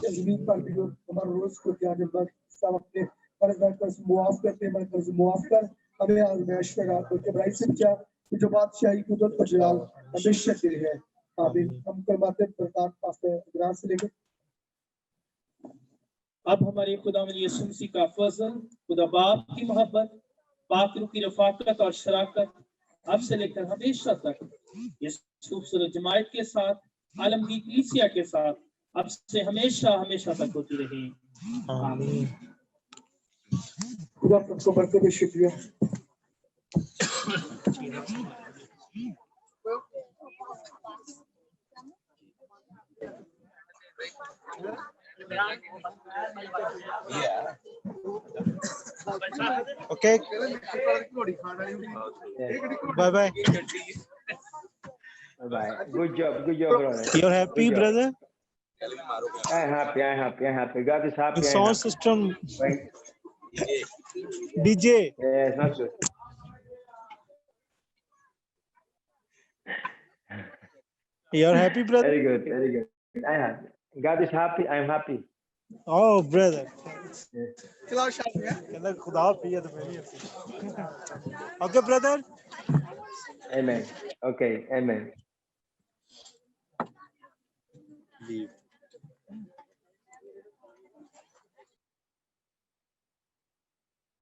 जमीन पर भी हमारे रोज को क्या जब सब अपने कर्ज मुआफ करते हैं, कर्ज मुआफ कर हमें आज़माइश में डाल दे। इब्राहिम से पूछा कि जो बादशाही कुदरत और जलाल हमेशा तेरे है, आमीन। हम करवाते प्रकार पास्टर इब्राहिम से लेकर अब हमारे खुदावंद यीशु मसीह का फजल, खुदा बाप की मोहब्बत, पाक रूह की रफाकत और शराकत अब से लेकर हमेशा तक इस खूबसूरत जमात के साथ, आलमगीर कलीसिया के साथ अब से हमेशा हमेशा तक होती रहे, आमीन। खुदा तुमको बरकत दे। शुक्रिया। Okay. Bye bye. Bye. Good job, brother. You're happy, Good job. brother? I'm happy. God is happy. The I'm sound happy. system. Right? DJ. Yes, not good. You're happy, brother? Very good. I'm happy. God is happy. I'm happy. Oh, brother. Yes. Okay, brother? Amen. Okay, amen. Leave.